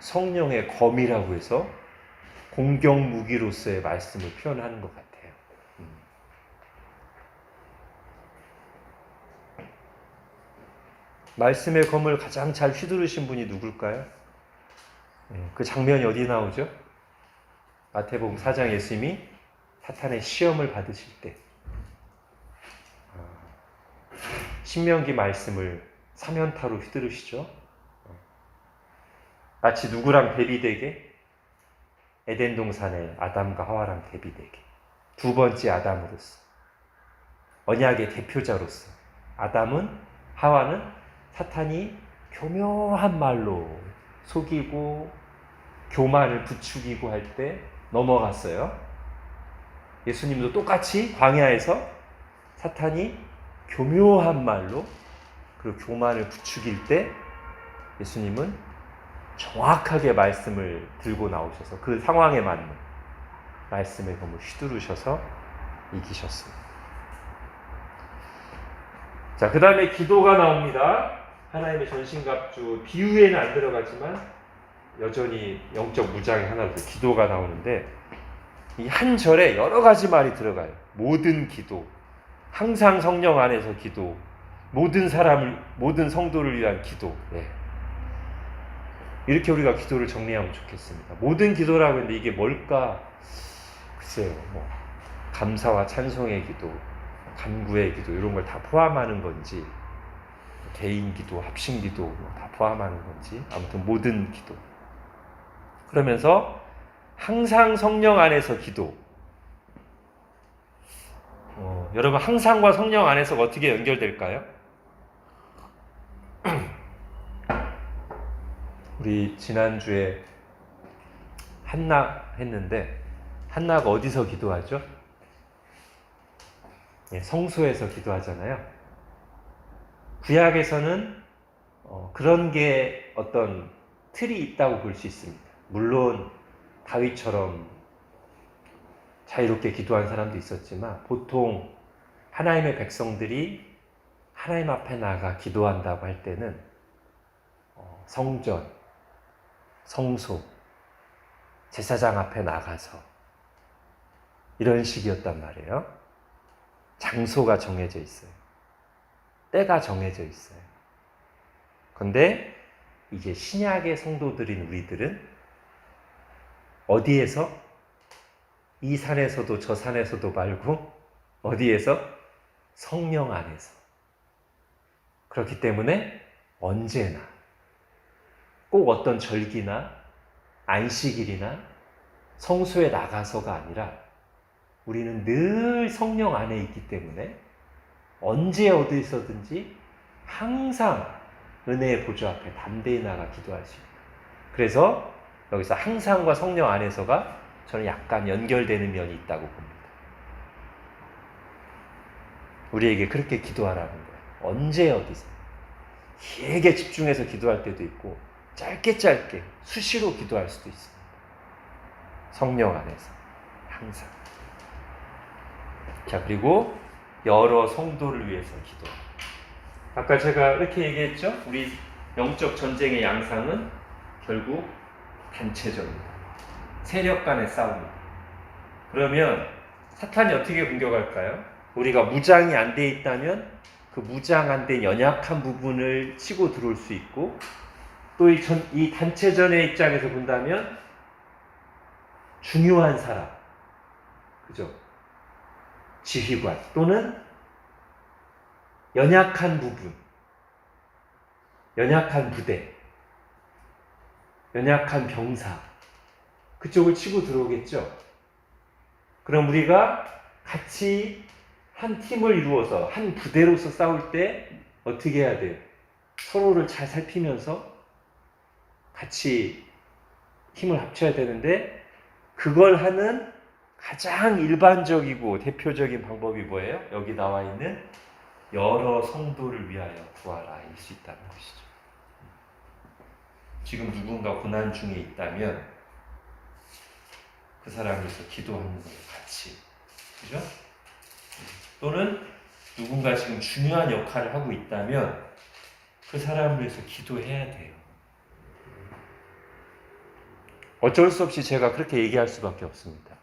성령의 검이라고 해서 공격 무기로서의 말씀을 표현하는 것 같아요. 말씀의 검을 가장 잘 휘두르신 분이 누굴까요? 그 장면이 어디 나오죠? 마태복음 4장 예수님이 사탄의 시험을 받으실 때 신명기 말씀을 사면타로 휘두르시죠. 마치 누구랑 대비되게? 에덴 동산의 아담과 하와랑 대비되게. 두 번째 아담으로서, 언약의 대표자로서. 아담은, 하와는 사탄이 교묘한 말로 속이고 교만을 부추기고 할 때 넘어갔어요. 예수님도 똑같이 광야에서 사탄이 교묘한 말로 그 교만을 부추길 때 예수님은 정확하게 말씀을 들고 나오셔서 그 상황에 맞는 말씀에 너무 휘두르셔서 이기셨습니다. 자, 그 다음에 기도가 나옵니다. 하나님의 전신갑주, 비유에는 안 들어가지만 여전히 영적 무장의 하나로 기도가 나오는데, 이 한 절에 여러 가지 말이 들어가요. 모든 기도, 항상 성령 안에서 기도, 모든 사람을, 모든 성도를 위한 기도. 네. 이렇게 우리가 기도를 정리하면 좋겠습니다. 모든 기도라고 했는데 이게 뭘까? 글쎄요, 뭐 감사와 찬송의 기도, 간구의 기도 이런 걸 다 포함하는 건지, 개인 기도, 합심 기도 다 포함하는 건지, 아무튼 모든 기도. 그러면서 항상 성령 안에서 기도. 여러분, 항상과 성령 안에서가 어떻게 연결될까요? 우리 지난주에 한나 했는데, 한나가 어디서 기도하죠? 성소에서 기도하잖아요. 구약에서는 그런 게 어떤 틀이 있다고 볼 수 있습니다. 물론 다윗처럼 자유롭게 기도한 사람도 있었지만, 보통 하나님의 백성들이 하나님 앞에 나가 기도한다고 할 때는 성전, 성소, 제사장 앞에 나가서 이런 식이었단 말이에요. 장소가 정해져 있어요. 때가 정해져 있어요. 그런데 이제 신약의 성도들인 우리들은 어디에서? 이 산에서도 저 산에서도 말고 어디에서? 성령 안에서. 그렇기 때문에 언제나 꼭 어떤 절기나 안식일이나 성소에 나가서가 아니라 우리는 늘 성령 안에 있기 때문에 언제 어디서든지 항상 은혜의 보좌 앞에 담대히 나가 기도할 수 있다. 그래서 여기서 항상과 성령 안에서가 저는 약간 연결되는 면이 있다고 봅니다. 우리에게 그렇게 기도하라는 거예요. 언제 어디서. 길게 집중해서 기도할 때도 있고 짧게 수시로 기도할 수도 있습니다. 성령 안에서 항상. 자, 그리고 여러 성도를 위해서 기도. 아까 제가 이렇게 얘기했죠? 우리 영적 전쟁의 양상은 결국 단체전입니다. 세력 간의 싸움입니다. 그러면 사탄이 어떻게 공격할까요? 우리가 무장이 안 돼 있다면 그 무장 안 된 연약한 부분을 치고 들어올 수 있고, 또 이 단체전의 입장에서 본다면 중요한 사람, 그죠? 지휘관 또는 연약한 부분, 연약한 부대, 연약한 병사, 그쪽을 치고 들어오겠죠. 그럼 우리가 같이 한 팀을 이루어서 한 부대로서 싸울 때 어떻게 해야 돼요? 서로를 잘 살피면서 같이 힘을 합쳐야 되는데, 그걸 하는 가장 일반적이고 대표적인 방법이 뭐예요? 여기 나와 있는 여러 성도를 위하여 구하라 일 수 있다는 것이죠. 지금 누군가 고난 중에 있다면 그 사람을 위해서 기도하는 거예요. 같이. 그죠? 또는 누군가 지금 중요한 역할을 하고 있다면 그 사람을 위해서 기도해야 돼요. 어쩔 수 없이 제가 그렇게 얘기할 수밖에 없습니다.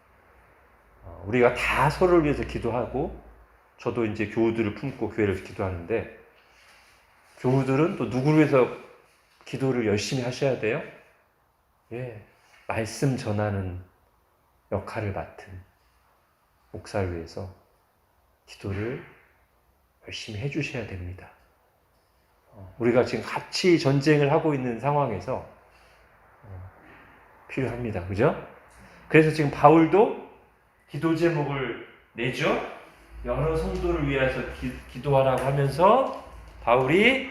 우리가 다 서로를 위해서 기도하고, 저도 이제 교우들을 품고 교회를 기도하는데, 교우들은 또 누구를 위해서 기도를 열심히 하셔야 돼요? 말씀 전하는 역할을 맡은 목사를 위해서 기도를 열심히 해주셔야 됩니다. 우리가 지금 같이 전쟁을 하고 있는 상황에서 필요합니다. 그죠? 그래서 지금 바울도 기도 제목을 내죠. 여러 성도를 위해서 기도하라고 하면서 바울이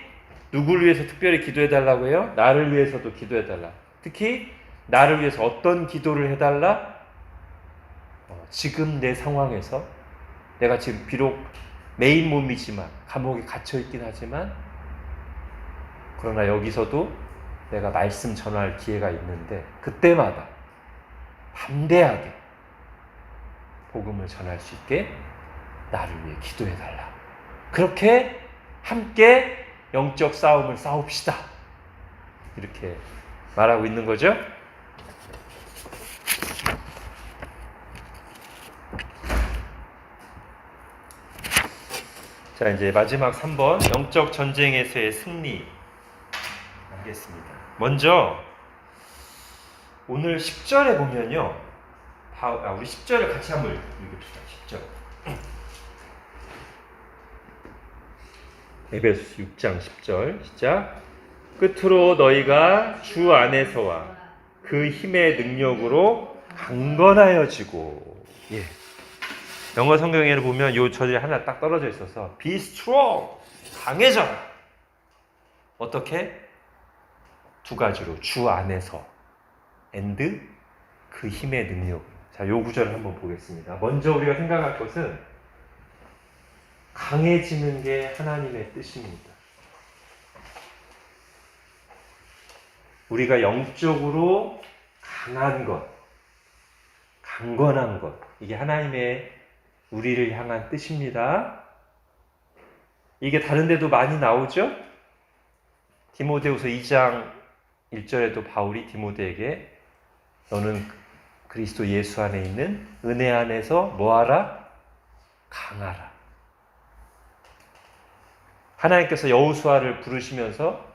누구를 위해서 특별히 기도해달라고 해요? 나를 위해서도 기도해달라. 특히 나를 위해서 어떤 기도를 해달라? 지금 내 상황에서 내가 지금 비록 메인 몸이지만 감옥에 갇혀있긴 하지만 그러나 여기서도 내가 말씀 전할 기회가 있는데 그때마다 담대하게 복음을 전할 수 있게 나를 위해 기도해달라. 그렇게 함께 영적 싸움을 싸웁시다. 이렇게 말하고 있는 거죠. 자, 이제 마지막 3번 영적 전쟁에서의 승리 하겠습니다. 먼저 오늘 10절에 보면요. 우리 10절을 같이 한번 읽읍시다. 10절. 에베소서 6장 10절 시작. 끝으로 너희가 주 안에서와 그 힘의 능력으로 강건하여지고. 예. 영어 성경에를 보면 요 절이 하나 딱 떨어져 있어서 be strong, 강해져라. 어떻게? 두 가지로 주 안에서 and 그 힘의 능력으로. 자, 요 구절을 한번 보겠습니다. 먼저 우리가 생각할 것은 강해지는 게 하나님의 뜻입니다. 우리가 영적으로 강한 것, 강건한 것, 이게 하나님의 우리를 향한 뜻입니다. 이게 다른 데도 많이 나오죠? 디모데후서 2장 1절에도 바울이 디모데에게 너는 그리스도 예수 안에 있는 은혜 안에서 뭐하라? 강하라. 하나님께서 여호수아를 부르시면서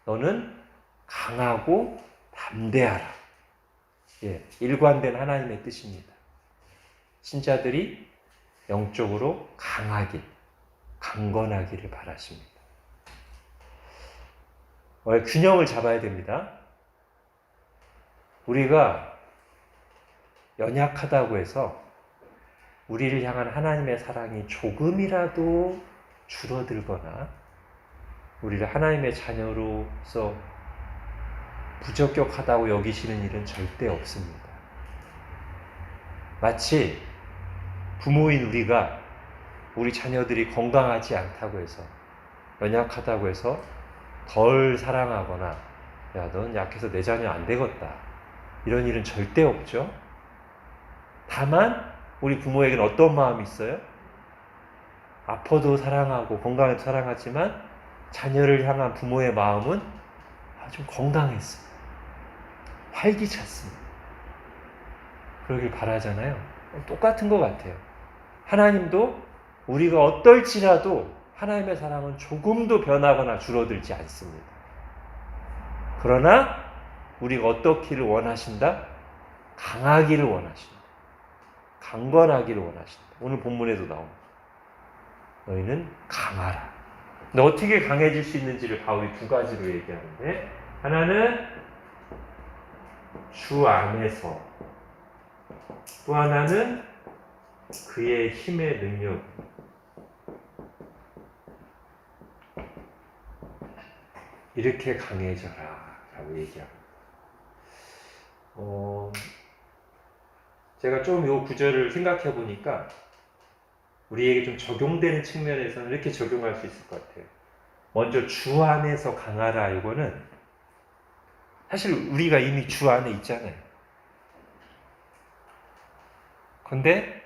너는 강하고 담대하라. 예, 일관된 하나님의 뜻입니다. 신자들이 영적으로 강하게, 강건하기를 바라십니다. 균형을 잡아야 됩니다. 우리가 연약하다고 해서 우리를 향한 하나님의 사랑이 조금이라도 줄어들거나 우리를 하나님의 자녀로서 부적격하다고 여기시는 일은 절대 없습니다. 마치 부모인 우리가 우리 자녀들이 건강하지 않다고 해서 연약하다고 해서 덜 사랑하거나 야, 넌 약해서 내 자녀 안 되겠다. 이런 일은 절대 없죠. 다만 우리 부모에게는 어떤 마음이 있어요? 아파도 사랑하고 건강해도 사랑하지만 자녀를 향한 부모의 마음은 좀 건강했습니다. 활기찼습니다. 그러길 바라잖아요. 똑같은 것 같아요. 하나님도 우리가 어떨지라도 하나님의 사랑은 조금도 변하거나 줄어들지 않습니다. 그러나 우리가 어떻기를 원하신다? 강하기를 원하신다. 강건하기를 원하신다. 오늘 본문에도 나옵니다. 너희는 강하라. 근데 어떻게 강해질 수 있는지를 바울이 두 가지로 얘기하는데 하나는 주 안에서 또 하나는 그의 힘의 능력. 이렇게 강해져라 라고 얘기합니다. 제가 좀 이 구절을 생각해 보니까 우리에게 좀 적용되는 측면에서는 이렇게 적용할 수 있을 것 같아요. 먼저 주 안에서 강하라 이거는 사실 우리가 이미 주 안에 있잖아요. 근데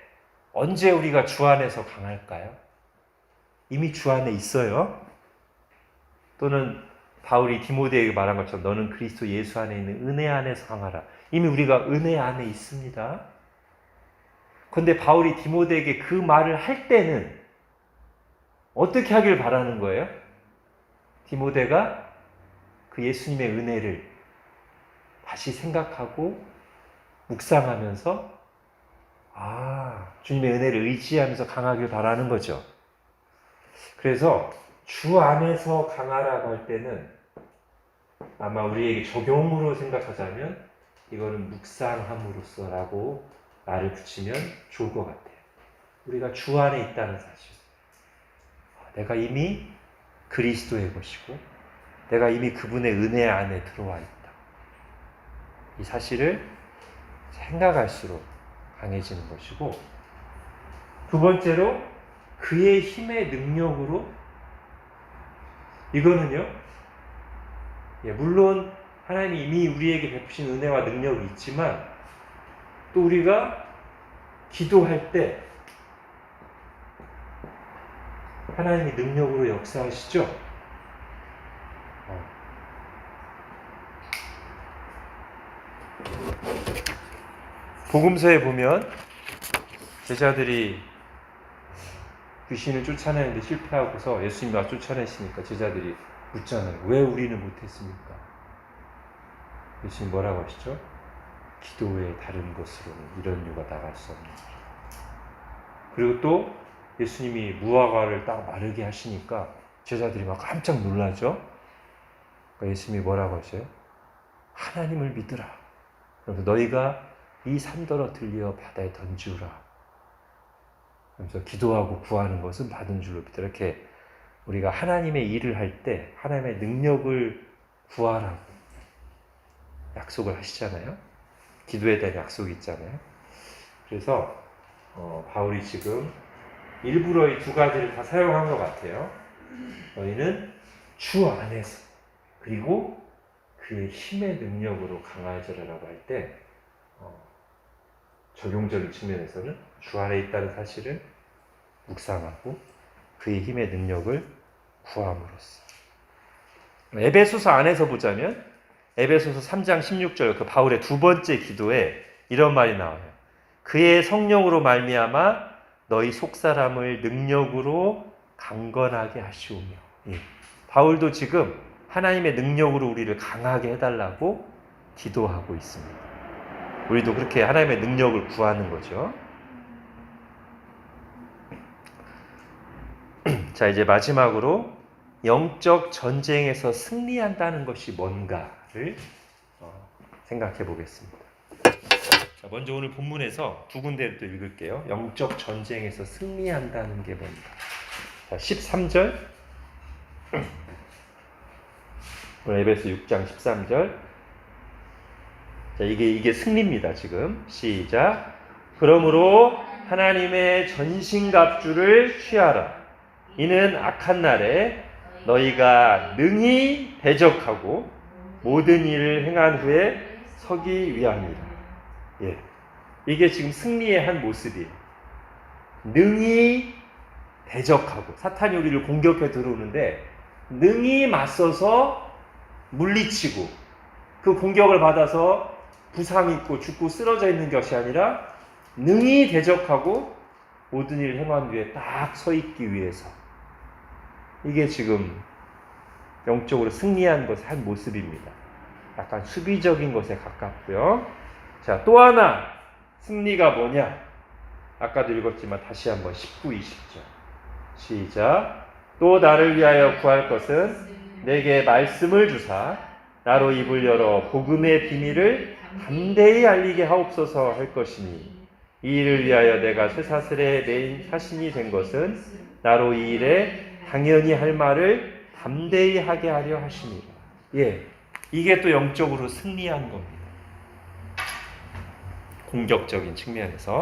언제 우리가 주 안에서 강할까요? 이미 주 안에 있어요. 또는 바울이 디모데에게 말한 것처럼 너는 그리스도 예수 안에 있는 은혜 안에서 강하라. 이미 우리가 은혜 안에 있습니다. 그런데 바울이 디모데에게 그 말을 할 때는 어떻게 하길 바라는 거예요? 디모데가 그 예수님의 은혜를 다시 생각하고 묵상하면서 주님의 은혜를 의지하면서 강하길 바라는 거죠. 그래서 주 안에서 강하라고 할 때는 아마 우리에게 적용으로 생각하자면 이거는 묵상함으로써라고 말을 붙이면 좋을 것 같아요. 우리가 주 안에 있다는 사실. 내가 이미 그리스도의 것이고 내가 이미 그분의 은혜 안에 들어와 있다. 이 사실을 생각할수록 강해지는 것이고, 두 번째로 그의 힘의 능력으로, 이거는요, 물론 하나님이 이미 우리에게 베푸신 은혜와 능력이 있지만 또 우리가 기도할 때 하나님이 능력으로 역사하시죠. 복음서에 보면 제자들이 귀신을 쫓아내는데 실패하고서 예수님이 와 쫓아내시니까 제자들이 묻잖아요. 왜 우리는 못했습니까? 예수님 뭐라고 하시죠? 기도 외에 다른 것으로는 이런 유가 나갈 수 없는. 그리고 또 예수님이 무화과를 딱 마르게 하시니까 제자들이 막 깜짝 놀라죠. 그러니까 예수님이 뭐라고 하셔요? 하나님을 믿으라. 그래서 너희가 이 산더러 들려 바다에 던지우라. 그래서 기도하고 구하는 것은 받은 줄로 믿으라. 이렇게 우리가 하나님의 일을 할 때 하나님의 능력을 구하라고 약속을 하시잖아요. 기도에 대한 약속이 있잖아요. 그래서 바울이 지금 일부러 이 두 가지를 다 사용한 것 같아요. 너희는 주 안에서 그리고 그의 힘의 능력으로 강화해져라라고 할 때 적용적인 측면에서는 주 안에 있다는 사실을 묵상하고 그의 힘의 능력을 구함으로써. 에베소서 안에서 보자면 에베소서 3장 16절 그 바울의 두 번째 기도에 이런 말이 나와요. 그의 성령으로 말미암아 너희 속사람을 능력으로 강건하게 하시오며. 바울도 지금 하나님의 능력으로 우리를 강하게 해달라고 기도하고 있습니다. 우리도 그렇게 하나님의 능력을 구하는 거죠. 자, 이제 마지막으로 영적 전쟁에서 승리한다는 것이 뭔가를 생각해 보겠습니다. 자, 먼저 오늘 본문에서 두 군데를 또 읽을게요. 영적 전쟁에서 승리한다는 게 뭔가. 자, 13절. 오늘 에베소 6장 13절. 자, 이게 승리입니다, 지금. 시작. 그러므로 하나님의 전신갑주를 취하라. 이는 악한 날에 너희가 능히 대적하고 모든 일을 행한 후에 서기 위함이라. 이게 지금 승리의 한 모습이에요. 능히 대적하고, 사탄이 우리를 공격해 들어오는데 능히 맞서서 물리치고 그 공격을 받아서 부상 입고 죽고 쓰러져 있는 것이 아니라 능히 대적하고 모든 일을 행한 뒤에 딱 서 있기 위해서. 이게 지금 영적으로 승리한 것의 한 모습입니다. 약간 수비적인 것에 가깝고요. 자, 또 하나 승리가 뭐냐? 아까도 읽었지만 다시 한번 19, 20절 시작. 또 나를 위하여 구할 것은 내게 말씀을 주사 나로 입을 열어 복음의 비밀을 담대히 알리게 하옵소서 할 것이니, 이 일을 위하여 내가 쇠사슬에 매인 사신이 된 것은 나로 이 일에 당연히 할 말을 담대히 하게 하려 하심이라. 이게 또 영적으로 승리한 겁니다. 공격적인 측면에서.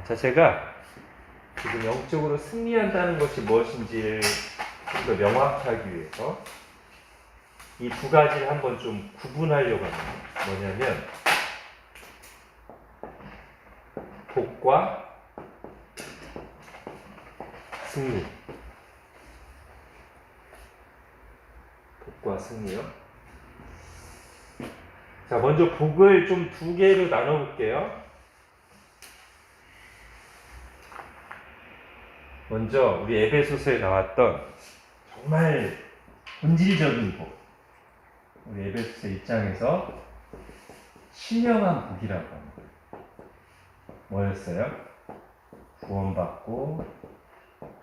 자, 제가 지금 영적으로 승리한다는 것이 무엇인지를 좀 더 명확히 하기 위해서 이 두 가지를 한번 좀 구분하려고 합니다. 뭐냐면 복과 승리. 복과 승리요. 자, 먼저 복을 좀 두 개로 나눠볼게요. 먼저 우리 에베소서에 나왔던 정말 본질적인 복. 우리 에베소서 1장에서 신령한 복이라고 합니다. 뭐였어요? 구원받고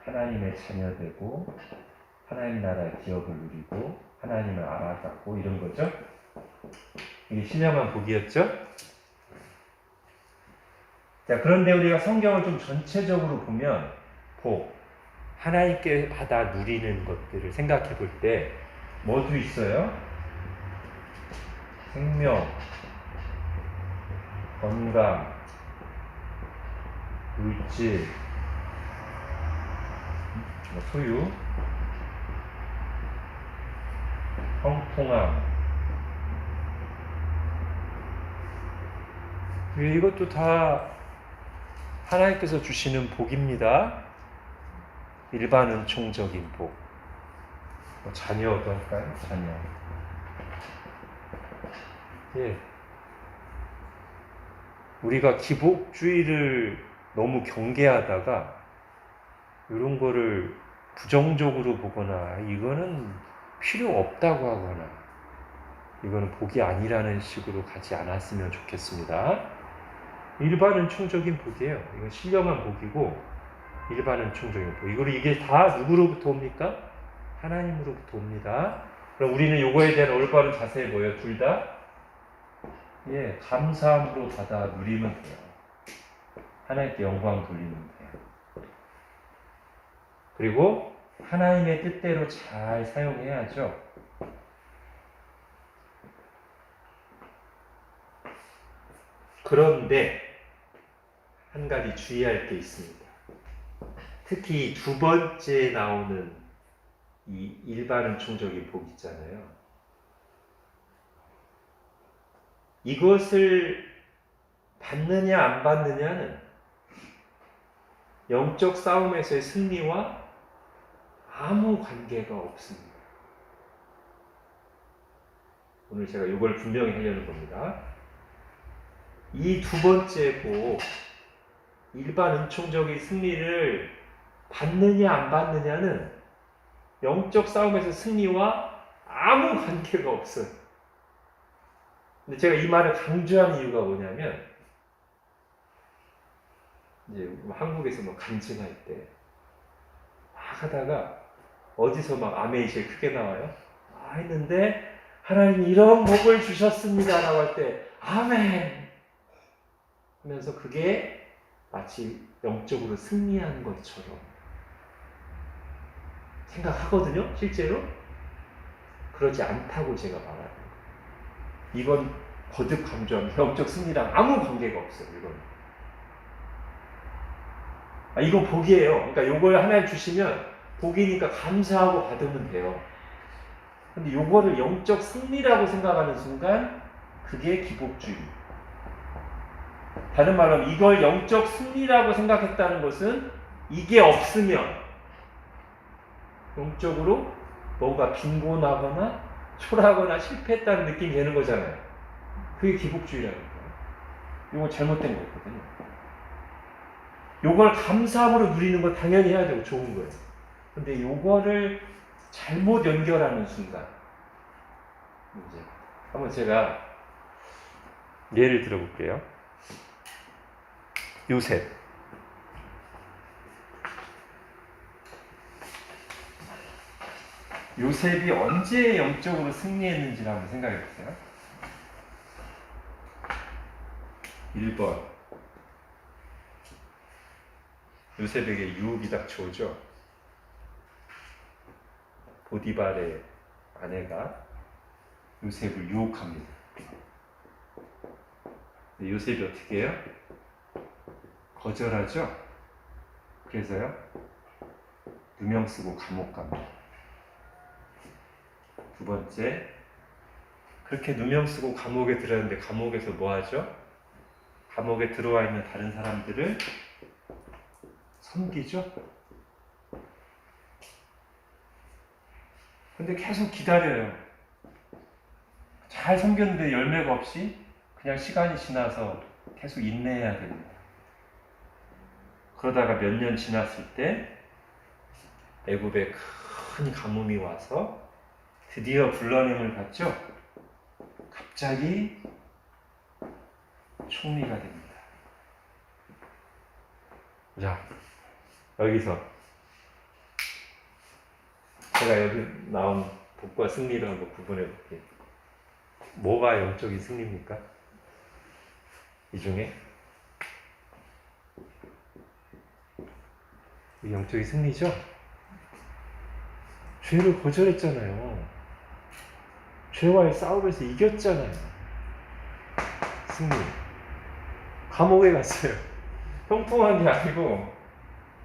하나님의 자녀되고 하나님 나라의 기업을 누리고 하나님을 알아가고 이런 거죠. 이게 신령한 복이었죠. 자, 그런데 우리가 성경을 좀 전체적으로 보면 복, 하나님께 받아 누리는 것들을 생각해 볼 때 뭐도 있어요? 생명, 건강, 물질, 소유, 형통함. 이것도 다 하나님께서 주시는 복입니다. 일반 은총적인 복. 자녀도 할까요? 자녀. 예. 우리가 기복주의를 너무 경계하다가 이런 거를 부정적으로 보거나 이거는 필요 없다고 하거나 이거는 복이 아니라는 식으로 가지 않았으면 좋겠습니다. 일반 은총적인 복이에요. 이건 신령한 복이고 일반 은총적인 복. 이게 다 누구로부터 옵니까? 하나님으로부터 옵니다. 그럼 우리는 요거에 대한 올바른 자세에 뭐예요? 둘 다? 예, 감사함으로 받아 누리면 돼요. 하나님께 영광 돌리면 돼요. 그리고 하나님의 뜻대로 잘 사용해야죠. 그런데 한 가지 주의할 게 있습니다. 특히 두 번째 나오는 이 일반 은총적인 복 있잖아요. 이것을 받느냐 안 받느냐는 영적 싸움에서의 승리와 아무 관계가 없습니다. 오늘 제가 이걸 분명히 하려는 겁니다. 이 두 번째 복, 일반 은총적인 승리를 받느냐 안 받느냐는 영적 싸움에서 승리와 아무 관계가 없어요. 근데 제가 이 말을 강조하는 이유가 뭐냐면, 이제 한국에서 뭐 간증할 때 막 하다가 어디서 막 아멘이 제일 크게 나와요. 했는데 하나님이 이런 복을 주셨습니다 라고 할 때 아멘 하면서 그게 마치 영적으로 승리한 것처럼 생각하거든요. 실제로 그러지 않다고 제가 말하는 거예요. 이건 거듭 강조합니다. 영적 승리랑 아무 관계가 없어요. 이건 복이에요. 그러니까 이걸 하나님 주시면 복이니까 감사하고 받으면 돼요. 근데 이거를 영적 승리라고 생각하는 순간 그게 기복주의. 다른 말로 하면 이걸 영적 승리라고 생각했다는 것은 이게 없으면 영적으로 뭔가 빈곤하거나 초라하거나 실패했다는 느낌이 되는 거잖아요. 그게 기복주의라는 거예요. 이건 잘못된 거거든요. 이걸 감사함으로 누리는 건 당연히 해야 되고 좋은 거예요. 근데 이거를 잘못 연결하는 순간 이제 한번 제가 예를 들어볼게요. 요셉이 언제 영적으로 승리했는지를 한번 생각해 보세요. 1번 요셉에게 유혹이 닥쳐오죠. 보디발의 아내가 요셉을 유혹합니다. 요셉이 어떻게 해요? 거절하죠. 그래서요 누명 쓰고 감옥 갑니다. 두 번째, 그렇게 누명 쓰고 감옥에 들어갔는데 감옥에서 뭐 하죠? 감옥에 들어와 있는 다른 사람들을 섬기죠. 근데 계속 기다려요. 잘 섬겼는데 열매가 없이 그냥 시간이 지나서 계속 인내해야 됩니다. 그러다가 몇 년 지났을 때 애굽에 큰 가뭄이 와서 드디어 불러냄을 받죠. 갑자기 총리가 됩니다. 자, 여기서 제가 여기 나온 복과 승리를 한번 구분해 볼게요. 뭐가 영적인 승리입니까? 이 중에 영적인 승리죠? 죄를 거절했잖아요. 죄와의 싸움에서 이겼잖아요. 승리. 감옥에 갔어요. 형통한 게 아니고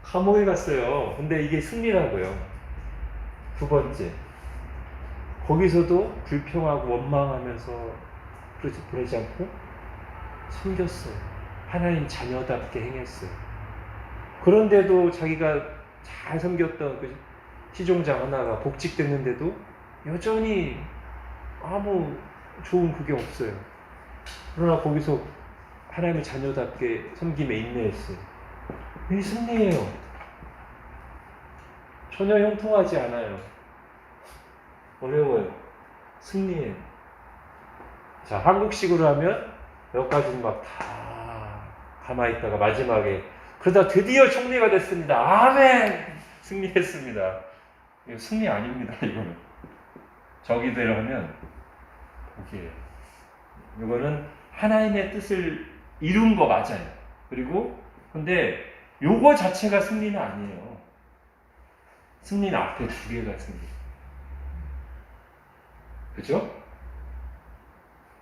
감옥에 갔어요. 근데 이게 승리라고요. 두 번째, 거기서도 불평하고 원망하면서 그러지 않고 섬겼어요. 하나님 자녀답게 행했어요. 그런데도 자기가 잘 섬겼던 그 시종장 하나가 복직됐는데도 여전히 아무 좋은 그게 없어요. 그러나 거기서 하나님의 자녀답게 섬김에 인내했어요. 이게 승리예요. 전혀 형통하지 않아요. 어려워요. 승리예요. 자, 한국식으로 하면 여기까지는 막 다 가만히 있다가 마지막에 그러다 드디어 총리가 됐습니다. 아멘! 승리했습니다. 이거 승리 아닙니다. 이거는 저기대로 하면 복이에요. 이거는 하나님의 뜻을 이룬 거 맞아요. 그리고 근데 요거 자체가 승리는 아니에요. 승리는 앞에 두 개가 승리. 그죠?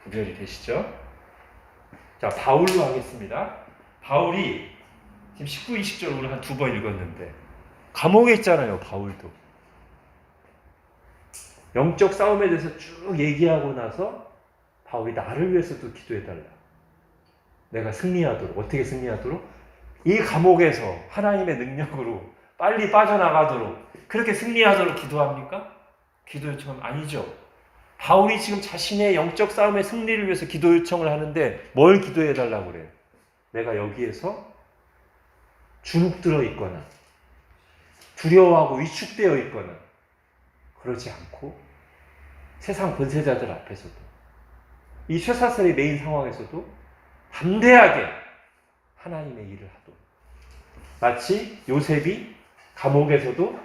구별이 되시죠? 자, 바울로 하겠습니다. 바울이 지금 19, 20절 오늘 한 두 번 읽었는데 감옥에 있잖아요. 바울도. 영적 싸움에 대해서 쭉 얘기하고 나서 바울이 나를 위해서도 기도해달라. 내가 승리하도록. 어떻게 승리하도록? 이 감옥에서 하나님의 능력으로 빨리 빠져나가도록 그렇게 승리하도록 기도합니까? 기도 요청 아니죠. 바울이 지금 자신의 영적 싸움의 승리를 위해서 기도 요청을 하는데 뭘 기도해달라고 그래요? 내가 여기에서 주눅들어 있거나 두려워하고 위축되어 있거나 그러지 않고 세상 권세자들 앞에서도 이 쇠사슬의 메인 상황에서도 담대하게 하나님의 일을 하도록 마치 요셉이 감옥에서도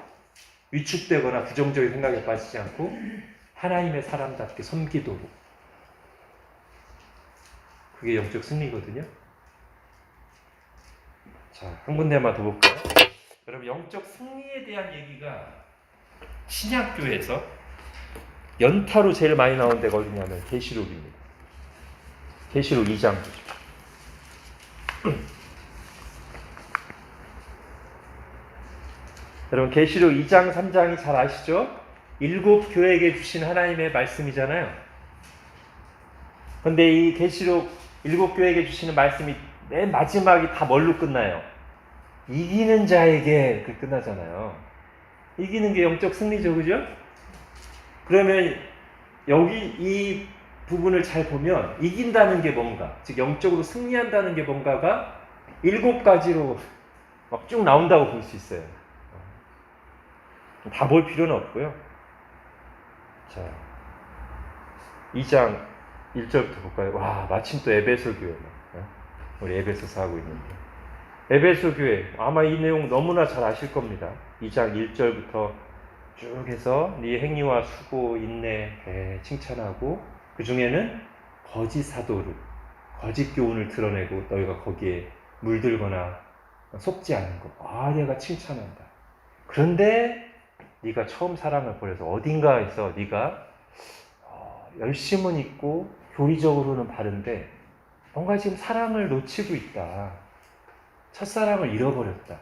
위축되거나 부정적인 생각에 빠지지 않고 하나님의 사람답게 섬기도록 그게 영적 승리거든요. 자, 한 군데만 더 볼까요? 여러분 영적 승리에 대한 얘기가 신약교에서 연타로 제일 많이 나온 데가 어디냐면 계시록입니다. 계시록 2장 보죠. 여러분 계시록 2장 3장이 잘 아시죠? 7 교회에게 주신 하나님의 말씀이잖아요. 근데 이 계시록 7 교회에게 주시는 말씀이 맨 마지막이 다 뭘로 끝나요? 이기는 자에게 그 끝나잖아요. 이기는 게 영적 승리죠, 그죠? 그러면 여기 이 부분을 잘 보면 이긴다는 게 뭔가, 즉 영적으로 승리한다는 게 뭔가가 7가지로 막 쭉 나온다고 볼 수 있어요. 다 볼 필요는 없고요. 자, 2장 1절부터 볼까요? 와, 마침 또 에베소 교회. 우리 에베소서 하고 있는데. 에베소 교회, 아마 이 내용 너무나 잘 아실 겁니다. 2장 1절부터 쭉 해서 네 행위와 수고, 인내, 칭찬하고 그 중에는 거짓 사도를, 거짓 교훈을 드러내고 너희가 거기에 물들거나 속지 않는 것. 아, 내가 칭찬한다. 그런데 네가 처음 사랑을 버려서 어딘가에서 네가 열심은 있고 교리적으로는 바른데 뭔가 지금 사랑을 놓치고 있다. 첫사랑을 잃어버렸다.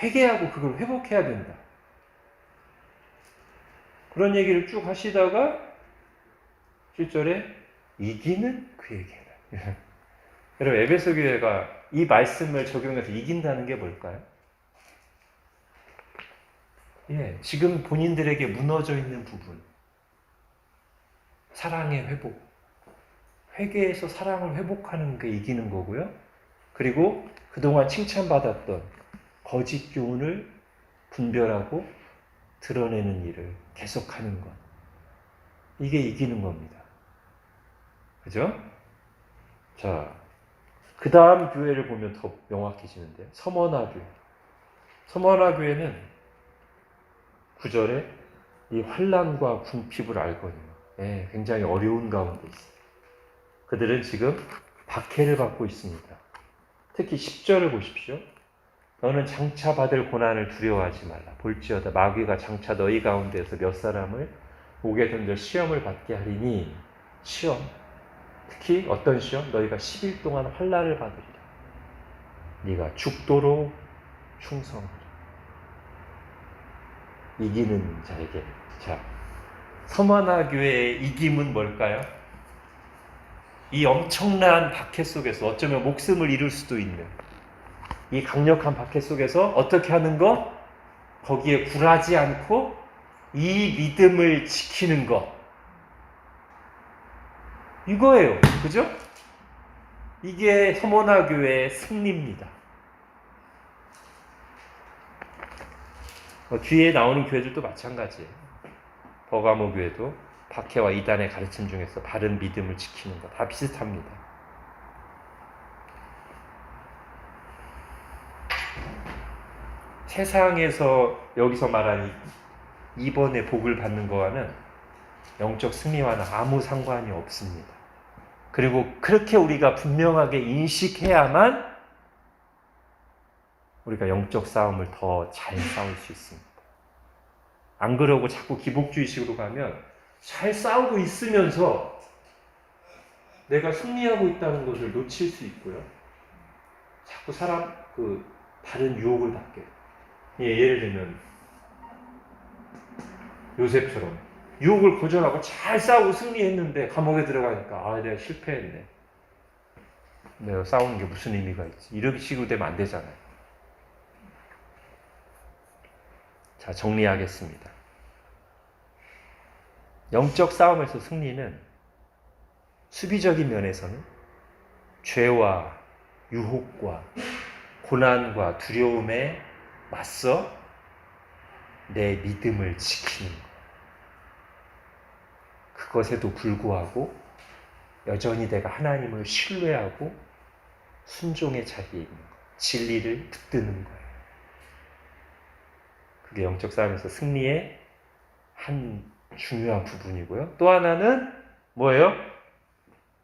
회개하고 그걸 회복해야 된다. 그런 얘기를 쭉 하시다가 7절에 이기는 그에게 해라. 여러분 에베소 교회가 이 말씀을 적용해서 이긴다는 게 뭘까요? 예, 지금 본인들에게 무너져 있는 부분, 사랑의 회복, 회개에서 사랑을 회복하는 게 이기는 거고요. 그리고 그동안 칭찬받았던 거짓 교훈을 분별하고 드러내는 일을 계속하는 것, 이게 이기는 겁니다. 그죠? 자, 그 다음 교회를 보면 더 명확해지는데요. 서머나 교회. 서머나 교회는 9절에 이 환난과 궁핍을 알거든요. 네, 굉장히 어려운 가운데 있어요. 그들은 지금 박해를 받고 있습니다. 특히 10절을 보십시오. 너는 장차 받을 고난을 두려워하지 말라. 볼지어다 마귀가 장차 너희 가운데에서 몇 사람을 목에 던져 시험을 받게 하리니 시험. 특히 어떤 시험? 너희가 10일 동안 환난을 받으리라. 네가 죽도록 충성하라. 이기는 자에게. 자, 서만화 교회의 이김은 뭘까요? 이 엄청난 박해 속에서 어쩌면 목숨을 잃을 수도 있는 이 강력한 박해 속에서 어떻게 하는 거? 거기에 굴하지 않고 이 믿음을 지키는 것. 이거예요. 그죠? 이게 서머나 교회의 승리입니다. 뒤에 나오는 교회들도 마찬가지예요. 버가모 교회도 박해와 이단의 가르침 중에서 바른 믿음을 지키는 것 다 비슷합니다. 세상에서 여기서 말하는 이번에 복을 받는 거와는 영적 승리와는 아무 상관이 없습니다. 그리고 그렇게 우리가 분명하게 인식해야만 우리가 영적 싸움을 더 잘 싸울 수 있습니다. 안 그러고 자꾸 기복주의식으로 가면 잘 싸우고 있으면서 내가 승리하고 있다는 것을 놓칠 수 있고요. 자꾸 다른 유혹을 받게. 예를 들면 요셉처럼 유혹을 거절하고 잘 싸우고 승리했는데 감옥에 들어가니까 내가 실패했네. 내가 싸우는 게 무슨 의미가 있지? 이런 식으로 되면 안 되잖아요. 자, 정리하겠습니다. 영적 싸움에서 승리는 수비적인 면에서는 죄와 유혹과 고난과 두려움에 맞서 내 믿음을 지키는 것. 그것에도 불구하고 여전히 내가 하나님을 신뢰하고 순종의 자리에 있는 것. 진리를 붙드는 거예요. 그게 영적 싸움에서 승리의 한 중요한 부분이고요. 또 하나는 뭐예요?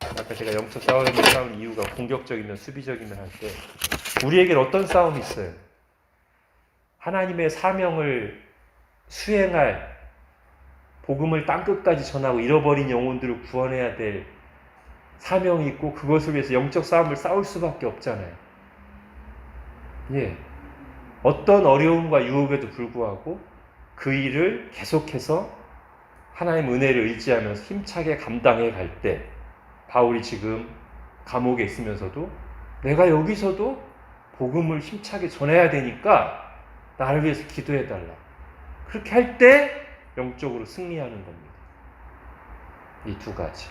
아까 제가 영적 싸우는 이유가 공격적이면 수비적이면 할 때 우리에겐 어떤 싸움이 있어요? 하나님의 사명을 수행할 복음을 땅끝까지 전하고 잃어버린 영혼들을 구원해야 될 사명이 있고 그것을 위해서 영적 싸움을 싸울 수밖에 없잖아요. 예. 어떤 어려움과 유혹에도 불구하고 그 일을 계속해서 하나님 은혜를 의지하면서 힘차게 감당해 갈 때 바울이 지금 감옥에 있으면서도 내가 여기서도 복음을 힘차게 전해야 되니까 나를 위해서 기도해달라. 그렇게 할 때 영적으로 승리하는 겁니다. 이 두 가지.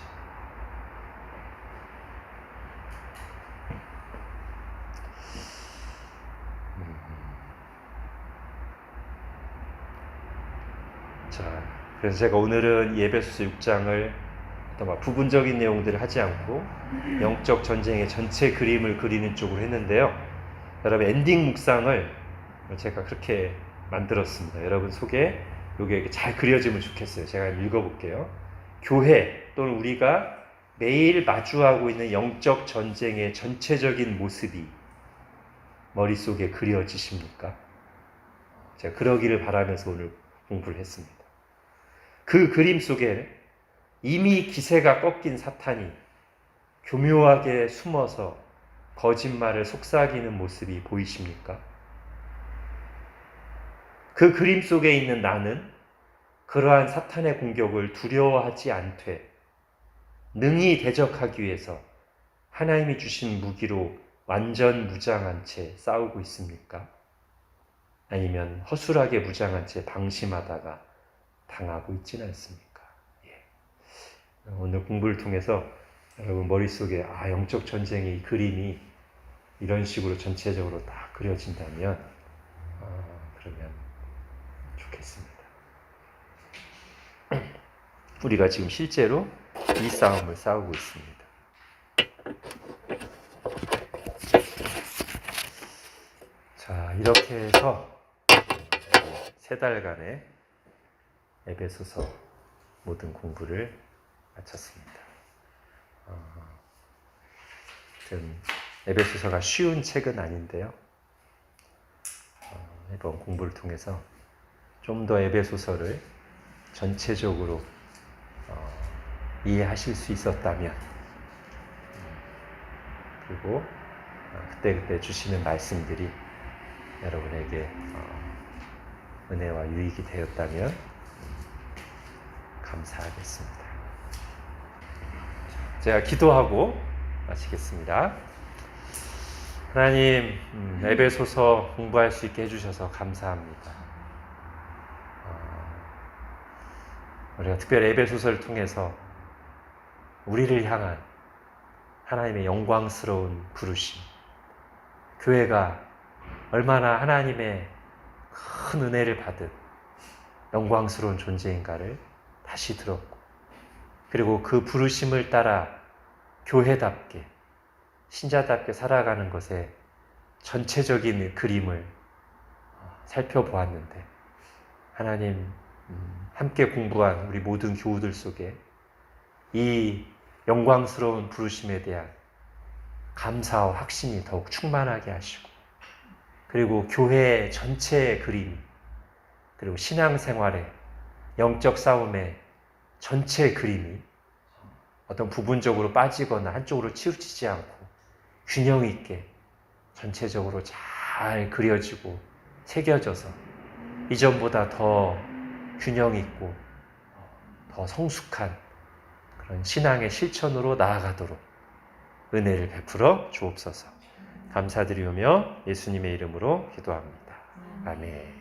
자, 그래서 제가 오늘은 에베소서 6장을 부분적인 내용들을 하지 않고 영적 전쟁의 전체 그림을 그리는 쪽으로 했는데요. 여러분 엔딩 묵상을 제가 그렇게 만들었습니다. 여러분 속에 이게 잘 그려지면 좋겠어요. 제가 읽어볼게요. 교회 또는 우리가 매일 마주하고 있는 영적 전쟁의 전체적인 모습이 머릿속에 그려지십니까? 제가 그러기를 바라면서 오늘 공부를 했습니다. 그 그림 속에 이미 기세가 꺾인 사탄이 교묘하게 숨어서 거짓말을 속삭이는 모습이 보이십니까? 그 그림 속에 있는 나는 그러한 사탄의 공격을 두려워하지 않되 능히 대적하기 위해서 하나님이 주신 무기로 완전 무장한 채 싸우고 있습니까? 아니면 허술하게 무장한 채 방심하다가 당하고 있지는 않습니까? 예. 오늘 공부를 통해서 여러분 머릿속에 영적 전쟁의 이 그림이 이런 식으로 전체적으로 딱 그려진다면 그러면 좋겠습니다. 우리가 지금 실제로 이 싸움을 싸우고 있습니다. 자, 이렇게 해서 3달간의 에베소서 모든 공부를 마쳤습니다. 에베소서가 쉬운 책은 아닌데요. 이번 공부를 통해서 좀 더 에베소서를 전체적으로 이해하실 수 있었다면 그리고 그때그때 주시는 말씀들이 여러분에게 은혜와 유익이 되었다면 감사하겠습니다. 제가 기도하고 마치겠습니다. 하나님, 에베소서 공부할 수 있게 해주셔서 감사합니다. 우리가 특별히 에베소서를 통해서 우리를 향한 하나님의 영광스러운 부르심, 교회가 얼마나 하나님의 큰 은혜를 받은 영광스러운 존재인가를 다시 들었고, 그리고 그 부르심을 따라 교회답게, 신자답게 살아가는 것에 전체적인 그림을 살펴보았는데, 하나님, 함께 공부한 우리 모든 교우들 속에 이 영광스러운 부르심에 대한 감사와 확신이 더욱 충만하게 하시고, 그리고 교회 전체의 그림, 그리고 신앙생활의 영적 싸움의 전체 그림이 어떤 부분적으로 빠지거나 한쪽으로 치우치지 않고 균형 있게 전체적으로 잘 그려지고 새겨져서 이전보다 더 균형 있고 더 성숙한 그런 신앙의 실천으로 나아가도록 은혜를 베풀어 주옵소서. 감사드리오며 예수님의 이름으로 기도합니다. 아멘.